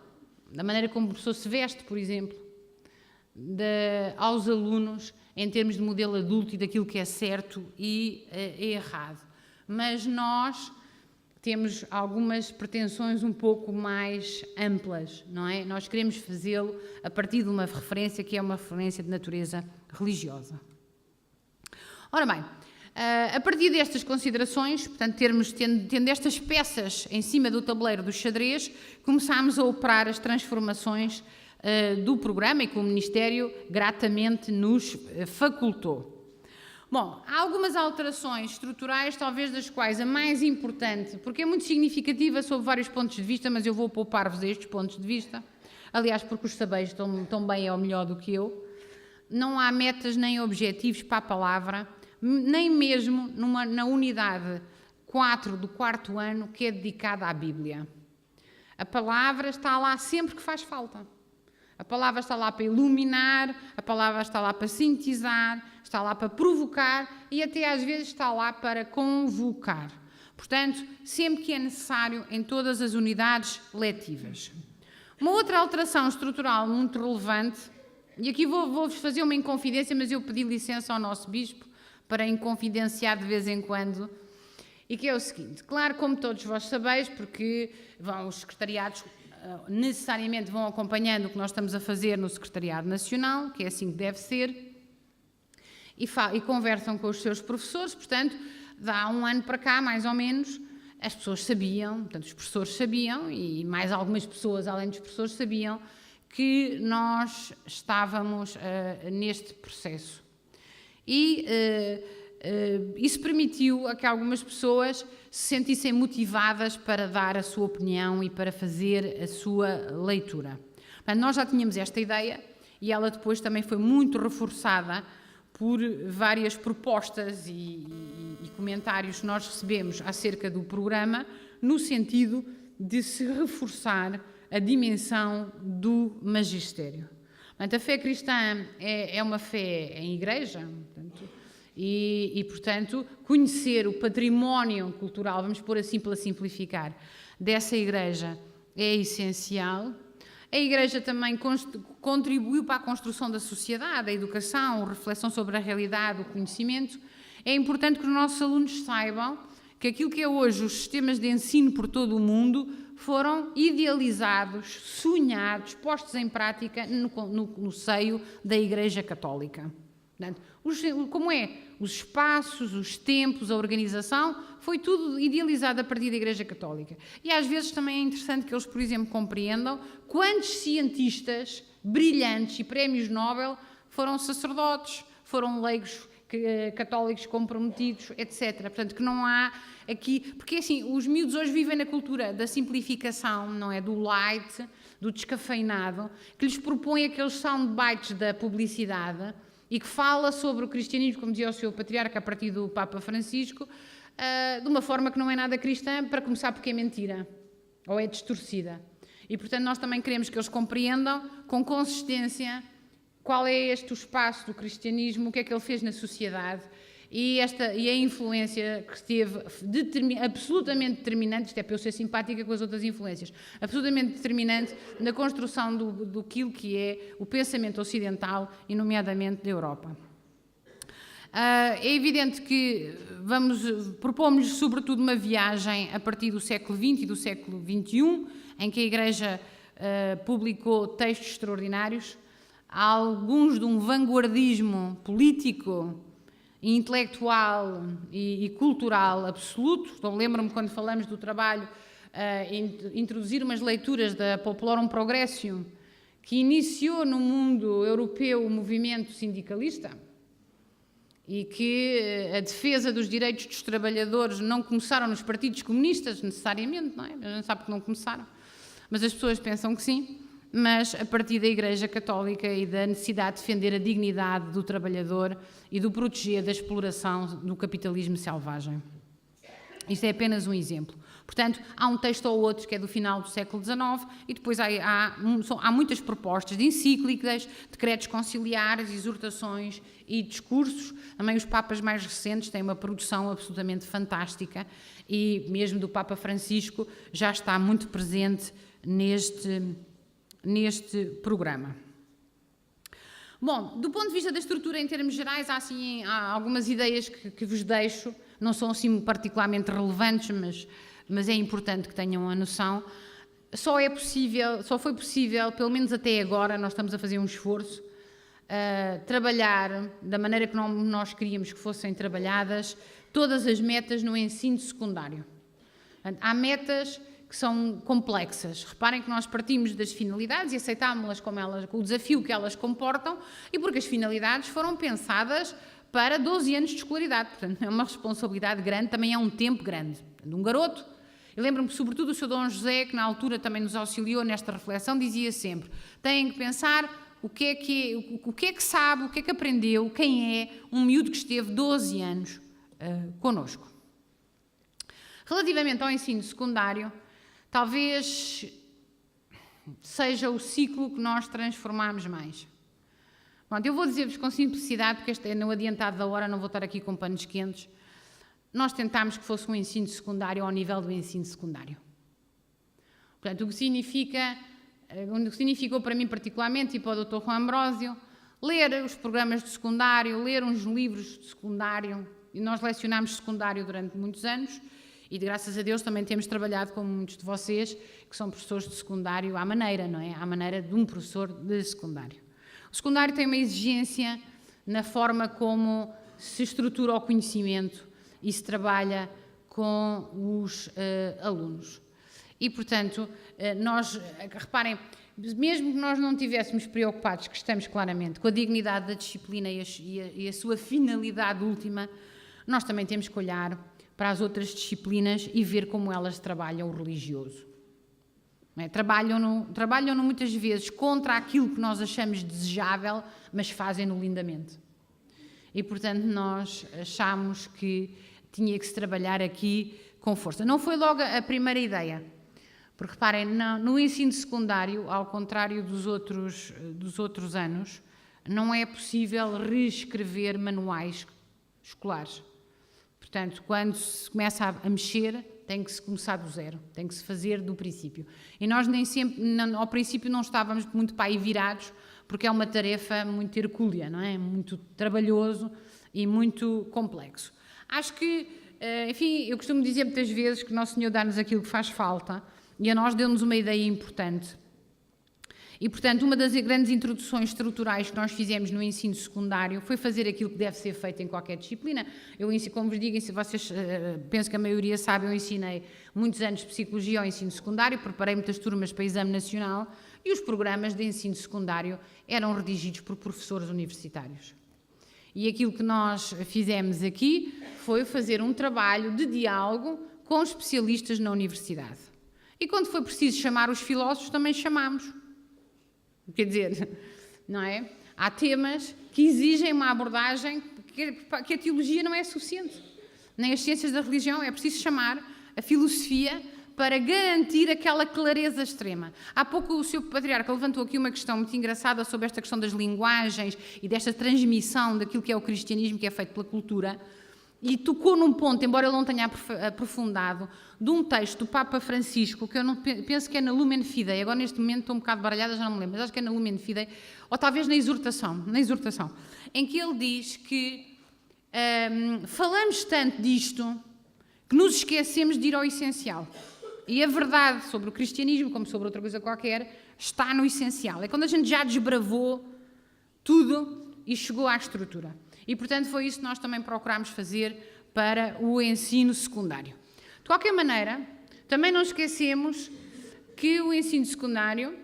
da maneira como o professor se veste, por exemplo, aos alunos em termos de modelo adulto e daquilo que é certo e é errado. Mas nós temos algumas pretensões um pouco mais amplas, não é? Nós queremos fazê-lo a partir de uma referência que é uma referência de natureza religiosa. Ora bem, a partir destas considerações, portanto, tendo estas peças em cima do tabuleiro do xadrez, começámos a operar as transformações do programa e que o Ministério gratamente nos facultou. Bom, há algumas alterações estruturais, talvez das quais a mais importante, porque é muito significativa sob vários pontos de vista, mas eu vou poupar-vos estes pontos de vista, aliás, porque os sabeis estão bem ou melhor do que eu. Não há metas nem objetivos para a palavra, nem mesmo na unidade 4 do 4º ano que é dedicada à Bíblia. A palavra está lá sempre que faz falta. A palavra está lá para iluminar, a palavra está lá para sintetizar, está lá para provocar e até às vezes está lá para convocar. Portanto, sempre que é necessário em todas as unidades letivas. Uma outra alteração estrutural muito relevante, e aqui vou-vos fazer uma inconfidência, mas eu pedi licença ao nosso bispo para inconfidenciar de vez em quando, e que é o seguinte: claro, como todos vós sabeis, porque os secretariados necessariamente vão acompanhando o que nós estamos a fazer no Secretariado Nacional, que é assim que deve ser, e conversam com os seus professores. Portanto, há um ano para cá, mais ou menos, as pessoas sabiam, portanto, os professores sabiam, e mais algumas pessoas, além dos professores, sabiam que nós estávamos neste processo. E isso permitiu a que algumas pessoas se sentissem motivadas para dar a sua opinião e para fazer a sua leitura. Portanto, nós já tínhamos esta ideia e ela depois também foi muito reforçada por várias propostas e comentários que nós recebemos acerca do programa, no sentido de se reforçar a dimensão do magistério. Portanto, a fé cristã é uma fé em igreja, portanto, E, portanto, conhecer o património cultural, vamos pôr assim para simplificar, dessa Igreja é essencial. A Igreja também contribuiu para a construção da sociedade, a educação, a reflexão sobre a realidade, o conhecimento. É importante que os nossos alunos saibam que aquilo que é hoje os sistemas de ensino por todo o mundo foram idealizados, sonhados, postos em prática no seio da Igreja Católica. Portanto, como é? Os espaços, os tempos, a organização, foi tudo idealizado a partir da Igreja Católica. E às vezes também é interessante que eles, por exemplo, compreendam quantos cientistas brilhantes e prémios Nobel foram sacerdotes, foram leigos católicos comprometidos, etc. Portanto, que não há aqui... Porque, assim, os miúdos hoje vivem na cultura da simplificação, não é? Do light, do descafeinado, que lhes propõe aqueles soundbites da publicidade e que fala sobre o cristianismo, como dizia o seu patriarca, a partir do Papa Francisco, de uma forma que não é nada cristã, para começar porque é mentira, ou é distorcida. E, portanto, nós também queremos que eles compreendam, com consistência, qual é o espaço do cristianismo, o que é que ele fez na sociedade e a influência que esteve absolutamente determinante, isto é para eu ser simpática com as outras influências, absolutamente determinante na construção do que é o pensamento ocidental e nomeadamente da Europa. É evidente que propomos-lhes sobretudo uma viagem a partir do século XX e do século XXI, em que a Igreja publicou textos extraordinários, alguns de um vanguardismo político, intelectual e cultural absoluto. Então, lembro-me quando falamos do trabalho introduzir umas leituras da Populorum Progressium, que iniciou no mundo europeu o movimento sindicalista e que a defesa dos direitos dos trabalhadores não começaram nos partidos comunistas necessariamente, não é? A gente sabe que não começaram, mas as pessoas pensam que sim. Mas a partir da Igreja Católica e da necessidade de defender a dignidade do trabalhador e do proteger da exploração do capitalismo selvagem. Isto é apenas um exemplo. Portanto, há um texto ou outro que é do final do século XIX e depois há muitas propostas de encíclicas, decretos conciliares, exortações e discursos. Também os papas mais recentes têm uma produção absolutamente fantástica e mesmo do Papa Francisco já está muito presente neste programa. Bom, do ponto de vista da estrutura em termos gerais, há algumas ideias que vos deixo, não são assim particularmente relevantes, mas é importante que tenham a noção. Só foi possível, pelo menos até agora, nós estamos a fazer um esforço, trabalhar da maneira que nós queríamos que fossem trabalhadas todas as metas no ensino secundário. Portanto, há metas que são complexas. Reparem que nós partimos das finalidades e aceitámos-las com o desafio que elas comportam e porque as finalidades foram pensadas para 12 anos de escolaridade. Portanto, é uma responsabilidade grande, também é um tempo grande. Um garoto, eu lembro-me sobretudo do Sr. Dom José, que na altura também nos auxiliou nesta reflexão, dizia sempre, têm que pensar o que é que sabe, o que é que aprendeu, quem é um miúdo que esteve 12 anos connosco. Relativamente ao ensino secundário, talvez seja o ciclo que nós transformamos mais. Pronto, eu vou dizer-vos com simplicidade, porque este é no adiantado da hora, não vou estar aqui com panos quentes. Nós tentámos que fosse um ensino secundário ao nível do ensino secundário. Portanto, o que significou para mim particularmente e para o Dr. Juan Ambrósio, ler os programas de secundário, ler uns livros de secundário, e nós lecionámos secundário durante muitos anos, e graças a Deus também temos trabalhado com muitos de vocês que são professores de secundário à maneira, não é? À maneira de um professor de secundário. O secundário tem uma exigência na forma como se estrutura o conhecimento e se trabalha com os alunos. E, portanto, reparem, mesmo que nós não estivéssemos preocupados, que estamos claramente, com a dignidade da disciplina e a sua finalidade última, nós também temos que olhar para as outras disciplinas e ver como elas trabalham o religioso. Não é? Trabalham-no muitas vezes contra aquilo que nós achamos desejável, mas fazem-no lindamente. E, portanto, nós achamos que tinha que se trabalhar aqui com força. Não foi logo a primeira ideia, porque, reparem, no ensino secundário, ao contrário dos outros anos, não é possível reescrever manuais escolares. Portanto, quando se começa a mexer, tem que se começar do zero, tem que se fazer do princípio. E nós nem sempre, ao princípio, não estávamos muito para aí virados, porque é uma tarefa muito hercúlea, não é? Muito trabalhoso e muito complexo. Acho que, enfim, eu costumo dizer muitas vezes que Nosso Senhor dá-nos aquilo que faz falta e a nós deu-nos uma ideia importante. E, portanto, uma das grandes introduções estruturais que nós fizemos no ensino secundário foi fazer aquilo que deve ser feito em qualquer disciplina. Eu, como vos digo, vocês penso que a maioria sabe, eu ensinei muitos anos de psicologia ao ensino secundário, preparei muitas turmas para exame nacional e os programas de ensino secundário eram redigidos por professores universitários. E aquilo que nós fizemos aqui foi fazer um trabalho de diálogo com especialistas na universidade. E quando foi preciso chamar os filósofos, também chamámos. Quer dizer, não é? Há temas que exigem uma abordagem que a teologia não é suficiente. Nem as ciências da religião, é preciso chamar a filosofia para garantir aquela clareza extrema. Há pouco o Sr. Patriarca levantou aqui uma questão muito engraçada sobre esta questão das linguagens e desta transmissão daquilo que é o cristianismo, que é feito pela cultura, e tocou num ponto, embora ele não tenha aprofundado, de um texto do Papa Francisco, que eu não penso que é na Lumen Fidei, agora neste momento estou um bocado baralhada, já não me lembro, mas acho que é na Lumen Fidei, ou talvez na exortação, em que ele diz que falamos tanto disto que nos esquecemos de ir ao essencial. E a verdade sobre o cristianismo, como sobre outra coisa qualquer, está no essencial. É quando a gente já desbravou tudo e chegou à estrutura. E, portanto, foi isso que nós também procurámos fazer para o ensino secundário. De qualquer maneira, também não esquecemos que o ensino secundário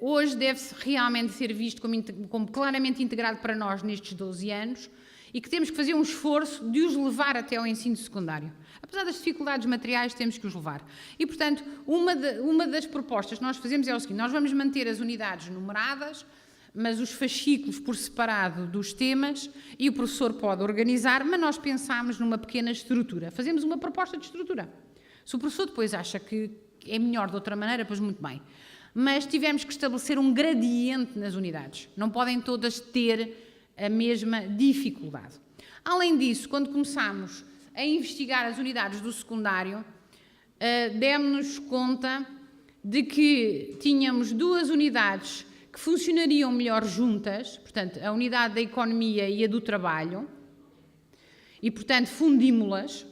hoje deve realmente ser visto como claramente integrado para nós nestes 12 anos e que temos que fazer um esforço de os levar até ao ensino secundário. Apesar das dificuldades materiais, temos que os levar. E, portanto, uma das propostas que nós fazemos é o seguinte: nós vamos manter as unidades numeradas, mas os fascículos por separado dos temas, e o professor pode organizar, mas nós pensámos numa pequena estrutura. Fazemos uma proposta de estrutura. Se o professor depois acha que é melhor de outra maneira, pois muito bem. Mas tivemos que estabelecer um gradiente nas unidades. Não podem todas ter a mesma dificuldade. Além disso, quando começámos a investigar as unidades do secundário, demos-nos conta de que tínhamos duas unidades que funcionariam melhor juntas, portanto, a unidade da economia e a do trabalho, e, portanto, fundimos-las.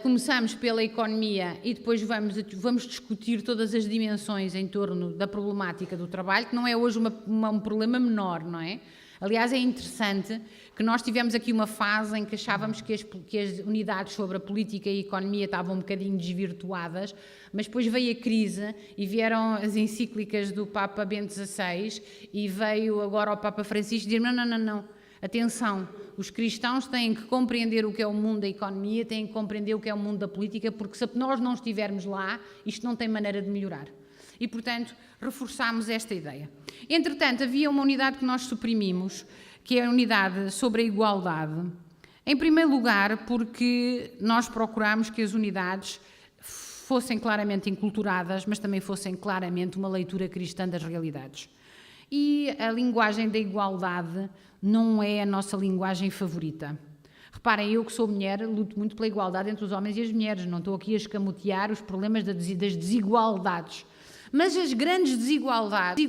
Começamos pela economia e depois vamos discutir todas as dimensões em torno da problemática do trabalho, que não é hoje um problema menor, não é? Aliás, é interessante que nós tivemos aqui uma fase em que achávamos que as unidades sobre a política e a economia estavam um bocadinho desvirtuadas, mas depois veio a crise e vieram as encíclicas do Papa Bento XVI e veio agora o Papa Francisco dizer não, atenção, os cristãos têm que compreender o que é o mundo da economia, têm que compreender o que é o mundo da política, porque se nós não estivermos lá, isto não tem maneira de melhorar. E, portanto, reforçámos esta ideia. Entretanto, havia uma unidade que nós suprimimos, que é a unidade sobre a igualdade. Em primeiro lugar, porque nós procurámos que as unidades fossem claramente enculturadas, mas também fossem claramente uma leitura cristã das realidades. E a linguagem da igualdade não é a nossa linguagem favorita. Reparem, eu que sou mulher, luto muito pela igualdade entre os homens e as mulheres. Não estou aqui a escamotear os problemas das desigualdades. Mas as grandes desigualdades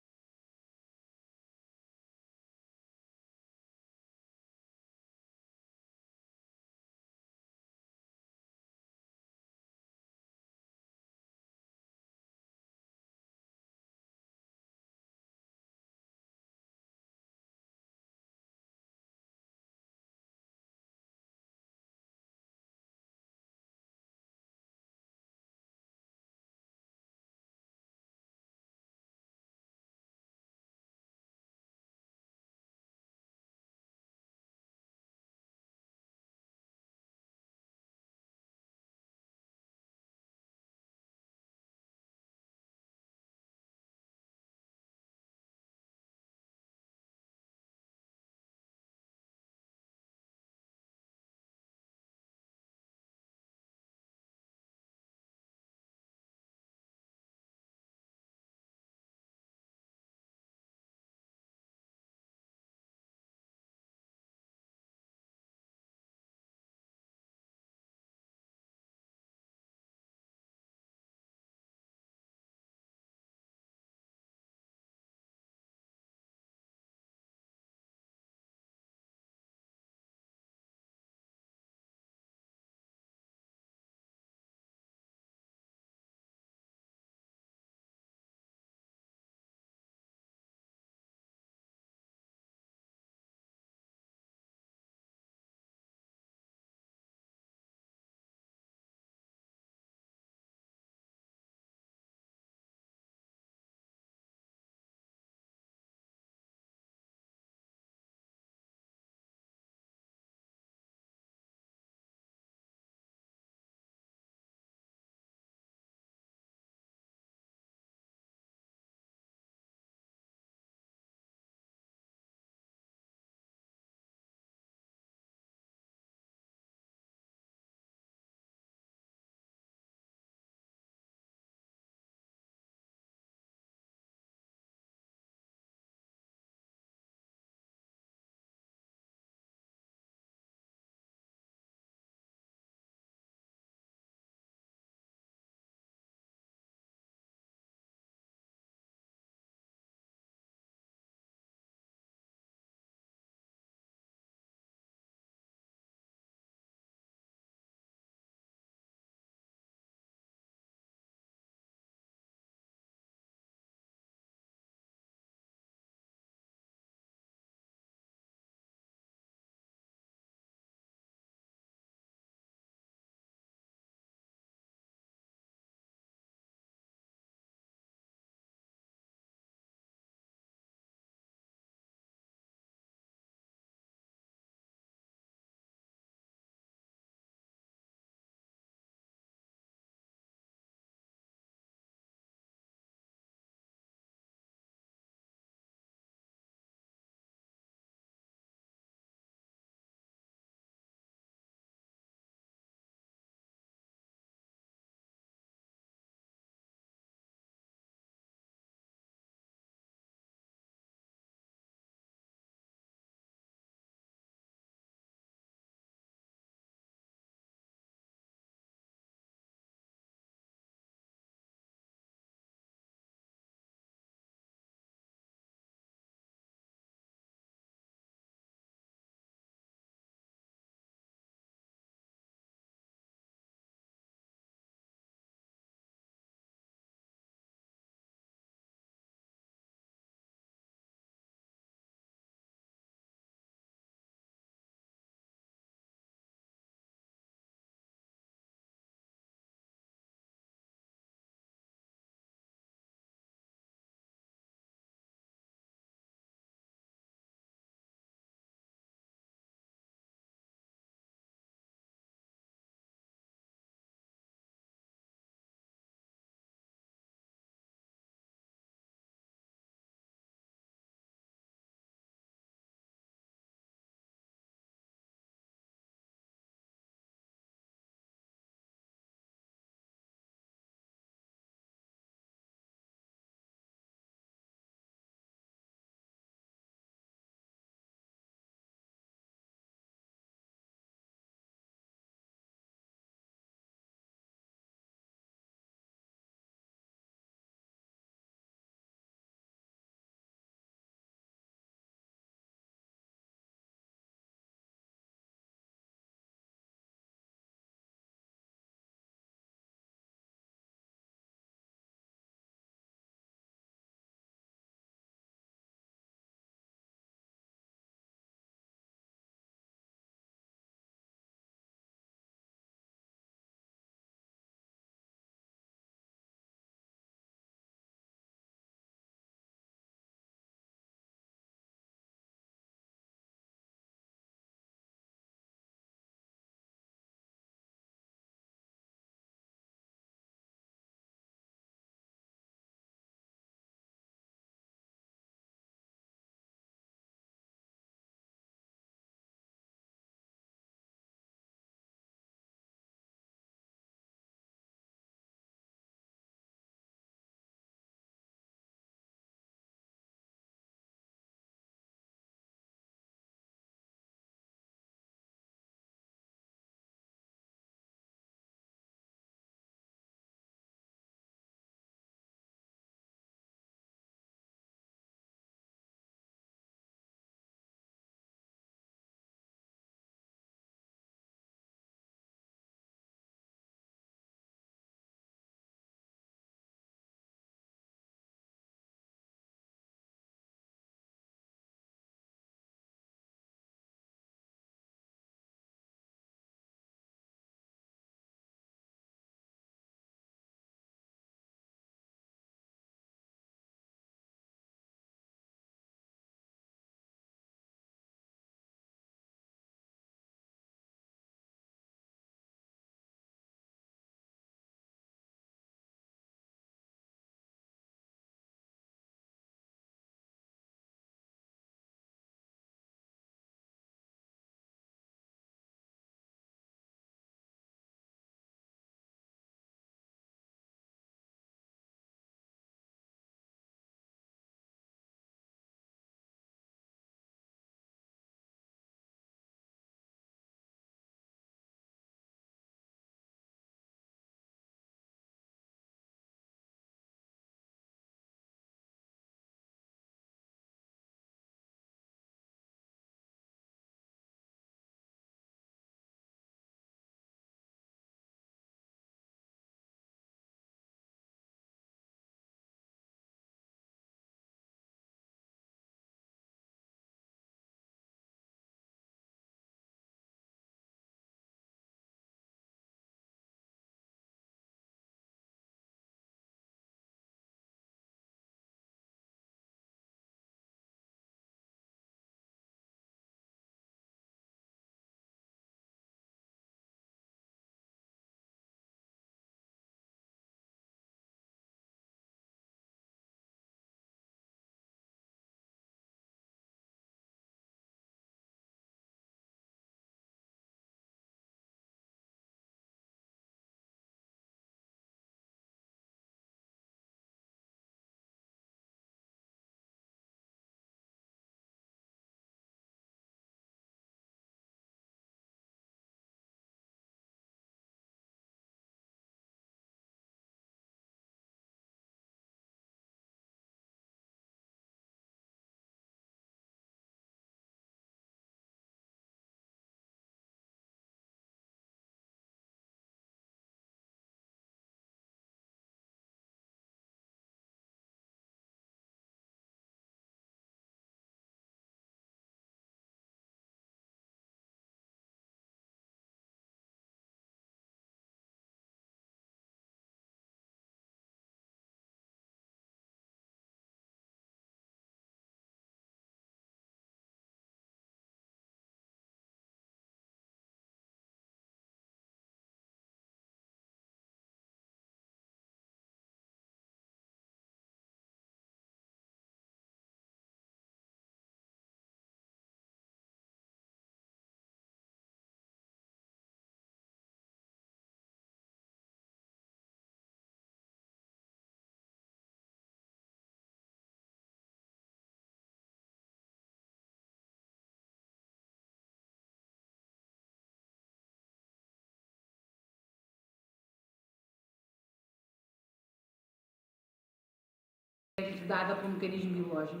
dada por um mecanismo biológico.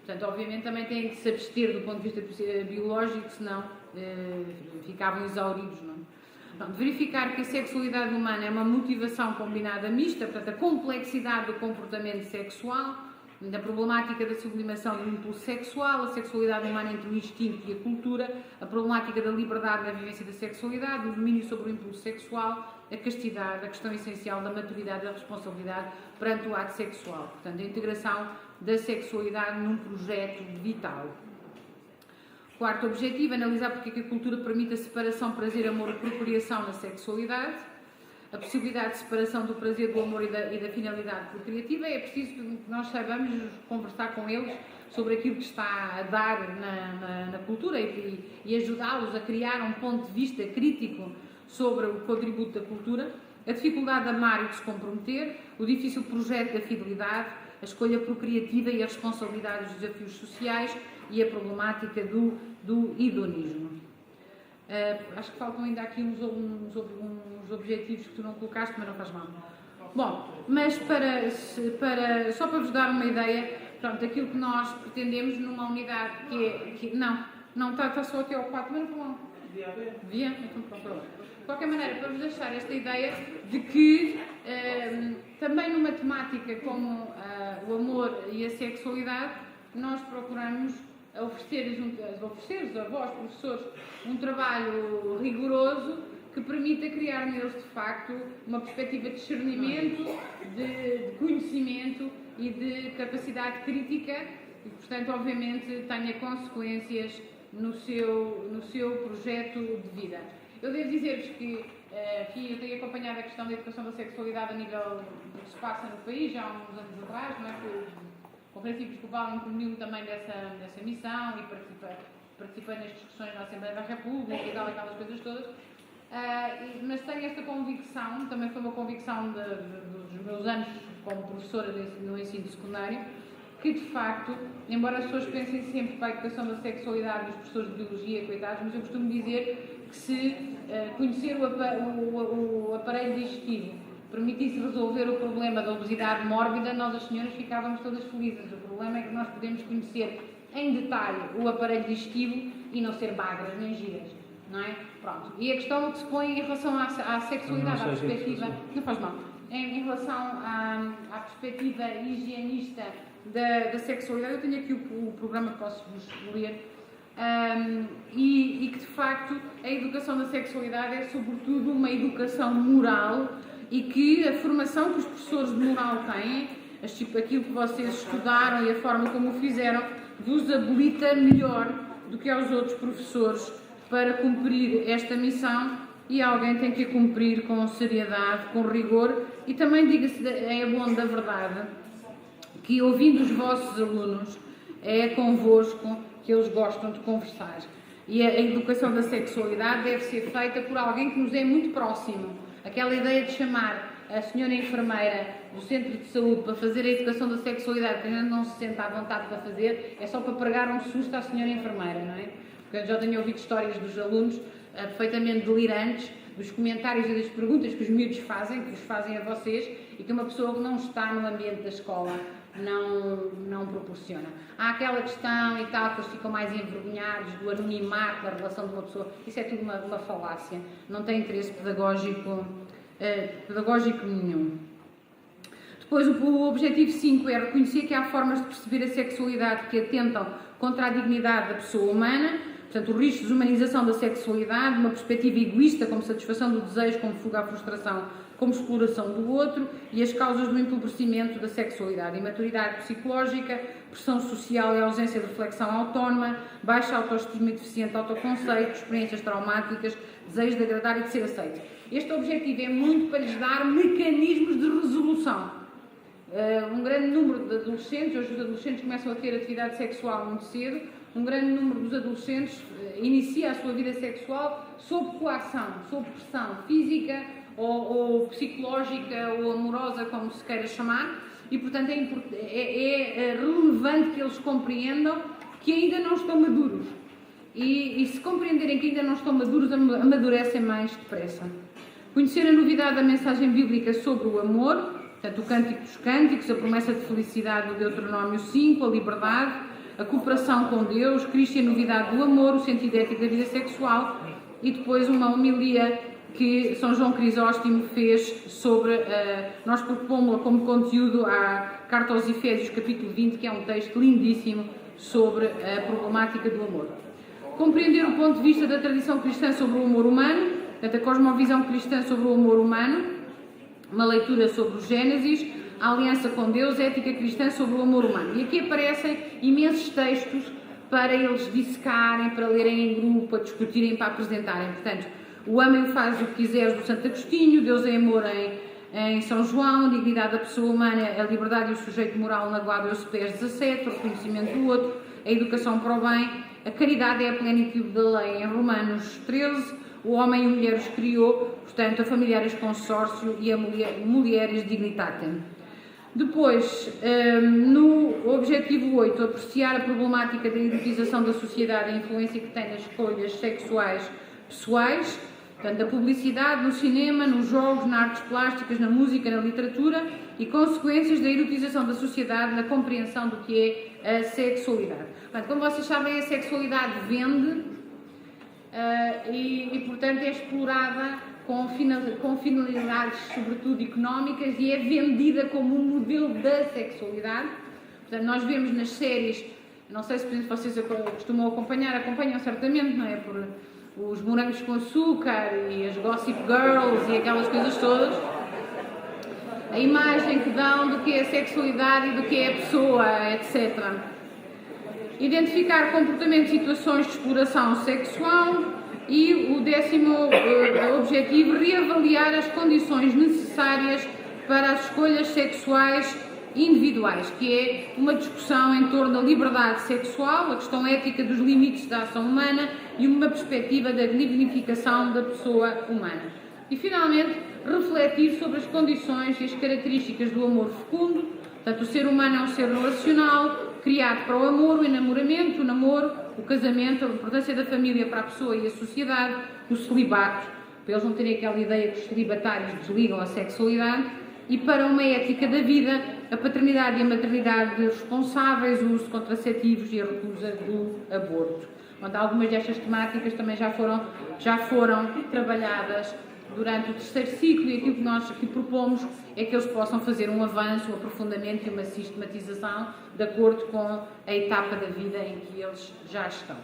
Portanto, obviamente também têm que se abster do ponto de vista biológico, senão ficavam exauridos, não é? Portanto, verificar que a sexualidade humana é uma motivação combinada mista, portanto, a complexidade do comportamento sexual, da problemática da sublimação do impulso sexual, a sexualidade humana entre o instinto e a cultura, a problemática da liberdade na vivência da sexualidade, o domínio sobre o impulso sexual, a castidade, a questão essencial da maturidade e da responsabilidade perante o ato sexual. Portanto, a integração da sexualidade num projeto vital. Quarto objetivo, analisar porque é que a cultura permite a separação, prazer, amor e procriação na sexualidade. A possibilidade de separação do prazer, do amor e da finalidade procriativa. É preciso que nós saibamos conversar com eles sobre aquilo que está a dar na cultura e ajudá-los a criar um ponto de vista crítico sobre o contributo da cultura. A dificuldade de amar e de se comprometer, o difícil projeto da fidelidade, a escolha procriativa e a responsabilidade dos desafios sociais e a problemática do hedonismo. Acho que faltam ainda aqui uns objetivos que tu não colocaste, mas não faz mal. Bom, mas só para vos dar uma ideia, pronto, aquilo que nós pretendemos numa unidade não está só até ao 4, mas não foi mal. Devia? Então pronto. De qualquer maneira, para vos deixar esta ideia de que também numa temática como o amor e a sexualidade, nós procuramos oferecer-vos a vós, professores, um trabalho rigoroso que permita criar neles, de facto, uma perspectiva de discernimento, de conhecimento e de capacidade crítica e, portanto, obviamente, tenha consequências no seu projeto de vida. Eu devo dizer-vos que eu tenho acompanhado a questão da educação da sexualidade a nível do que se passa no país, já há uns anos atrás, não é? A Conferência Episcopal incluiu-me também dessa missão e participei nas discussões na Assembleia da República e tal, aquelas coisas todas. Mas tenho esta convicção, também foi uma convicção dos meus anos como professora no ensino secundário, que de facto, embora as pessoas pensem sempre para a educação da sexualidade dos professores de biologia, coitados, mas eu costumo dizer que se conhecer o aparelho digestivo permitisse resolver o problema da obesidade mórbida, nós as senhoras ficávamos todas felizes. O problema é que nós podemos conhecer em detalhe o aparelho digestivo e não ser magras nem giras, não é? Pronto. E a questão que se põe em relação à sexualidade, à perspectiva... Não faz mal. Em relação à perspectiva higienista da sexualidade, eu tenho aqui o programa que posso-vos ler, e que de facto a educação da sexualidade é sobretudo uma educação moral e que a formação que os professores de moral têm, aquilo que vocês estudaram e a forma como o fizeram, vos habilita melhor do que aos outros professores para cumprir esta missão, e alguém tem que a cumprir com seriedade, com rigor, e também diga-se, é bom da verdade, que ouvindo os vossos alunos, é convosco que eles gostam de conversar. E a educação da sexualidade deve ser feita por alguém que nos é muito próximo. Aquela ideia de chamar a senhora enfermeira do centro de saúde para fazer a educação da sexualidade, que a gente não se sente à vontade para fazer, é só para pregar um susto à senhora enfermeira, não é? Porque eu já tenho ouvido histórias dos alunos perfeitamente delirantes, dos comentários e das perguntas que os miúdos fazem, que os fazem a vocês, e que uma pessoa que não está no ambiente da escola não proporciona. Há aquela questão e tal, que eles ficam mais envergonhados do anonimato da relação de uma pessoa. Isso é tudo uma falácia. Não tem interesse pedagógico nenhum. Depois, o objetivo 5 é reconhecer que há formas de perceber a sexualidade que atentam contra a dignidade da pessoa humana. Portanto, o risco de desumanização da sexualidade, uma perspectiva egoísta como satisfação do desejo, como fuga à frustração, como exploração do outro, e as causas do empobrecimento da sexualidade, imaturidade psicológica, pressão social e ausência de reflexão autónoma, baixa autoestima e deficiente autoconceito, experiências traumáticas, desejo de agradar e de ser aceito. Este objetivo é muito para lhes dar mecanismos de resolução. Um grande número de adolescentes, hoje os adolescentes começam a ter atividade sexual muito cedo, um grande número dos adolescentes inicia a sua vida sexual sob coação, sob pressão física ou psicológica ou amorosa, como se queira chamar, e portanto é relevante que eles compreendam que ainda não estão maduros. E se compreenderem que ainda não estão maduros, amadurecem mais depressa. Conhecer a novidade da mensagem bíblica sobre o amor, Portanto, o Cântico dos Cânticos, a promessa de felicidade do Deuteronômio 5, a liberdade, a cooperação com Deus, Cristo e a novidade do amor, o sentido ético da vida sexual e depois uma homilia que São João Crisóstomo fez sobre, nós propomos-la como conteúdo à Carta aos Efésios, capítulo 20, que é um texto lindíssimo sobre a problemática do amor. Compreender o ponto de vista da tradição cristã sobre o amor humano, portanto, a cosmovisão cristã sobre o amor humano, uma leitura sobre o Gênesis, a aliança com Deus, a ética cristã sobre o amor humano. E aqui aparecem imensos textos para eles dissecarem, para lerem em grupo, para discutirem, para apresentarem. Portanto, o ama e o faz o que quiseres do Santo Agostinho, Deus é amor em São João, a dignidade da pessoa humana, a liberdade e o sujeito moral na Guarda-os Pés 17, o reconhecimento do outro, a educação para o bem, a caridade é a plenitude da lei em Romanos 13, o homem e a mulher os criou, portanto, a familiares consórcio e a mulheres dignitatem. Depois, no objetivo 8, apreciar a problemática da erotização da sociedade e a influência que tem nas escolhas sexuais pessoais, portanto, da publicidade, no cinema, nos jogos, nas artes plásticas, na música, na literatura e consequências da erotização da sociedade na compreensão do que é a sexualidade. Portanto, como vocês sabem, a sexualidade vende e, portanto, é explorada com finalidades, sobretudo económicas, e é vendida como um modelo da sexualidade. Portanto, nós vemos nas séries, não sei se vocês costumam acompanham certamente, não é? Por os morangos com açúcar e as Gossip Girls e aquelas coisas todas, a imagem que dão do que é a sexualidade e do que é a pessoa, etc. Identificar comportamentos e situações de exploração sexual. E o 10º objetivo, reavaliar as condições necessárias para as escolhas sexuais individuais, que é uma discussão em torno da liberdade sexual, a questão ética dos limites da ação humana e uma perspectiva da dignificação da pessoa humana. E, finalmente, refletir sobre as condições e as características do amor fecundo. Portanto, o ser humano é um ser relacional, criado para o amor, o enamoramento, o namoro, o casamento, a importância da família para a pessoa e a sociedade, o celibato, para eles não terem aquela ideia que os celibatários desligam a sexualidade, e para uma ética da vida, a paternidade e a maternidade responsáveis, o uso de contraceptivos e a recusa do aborto. Onde algumas destas temáticas também já foram trabalhadas durante o 3º ciclo, e aquilo que nós aqui propomos é que eles possam fazer um avanço, um aprofundamento e uma sistematização de acordo com a etapa da vida em que eles já estão.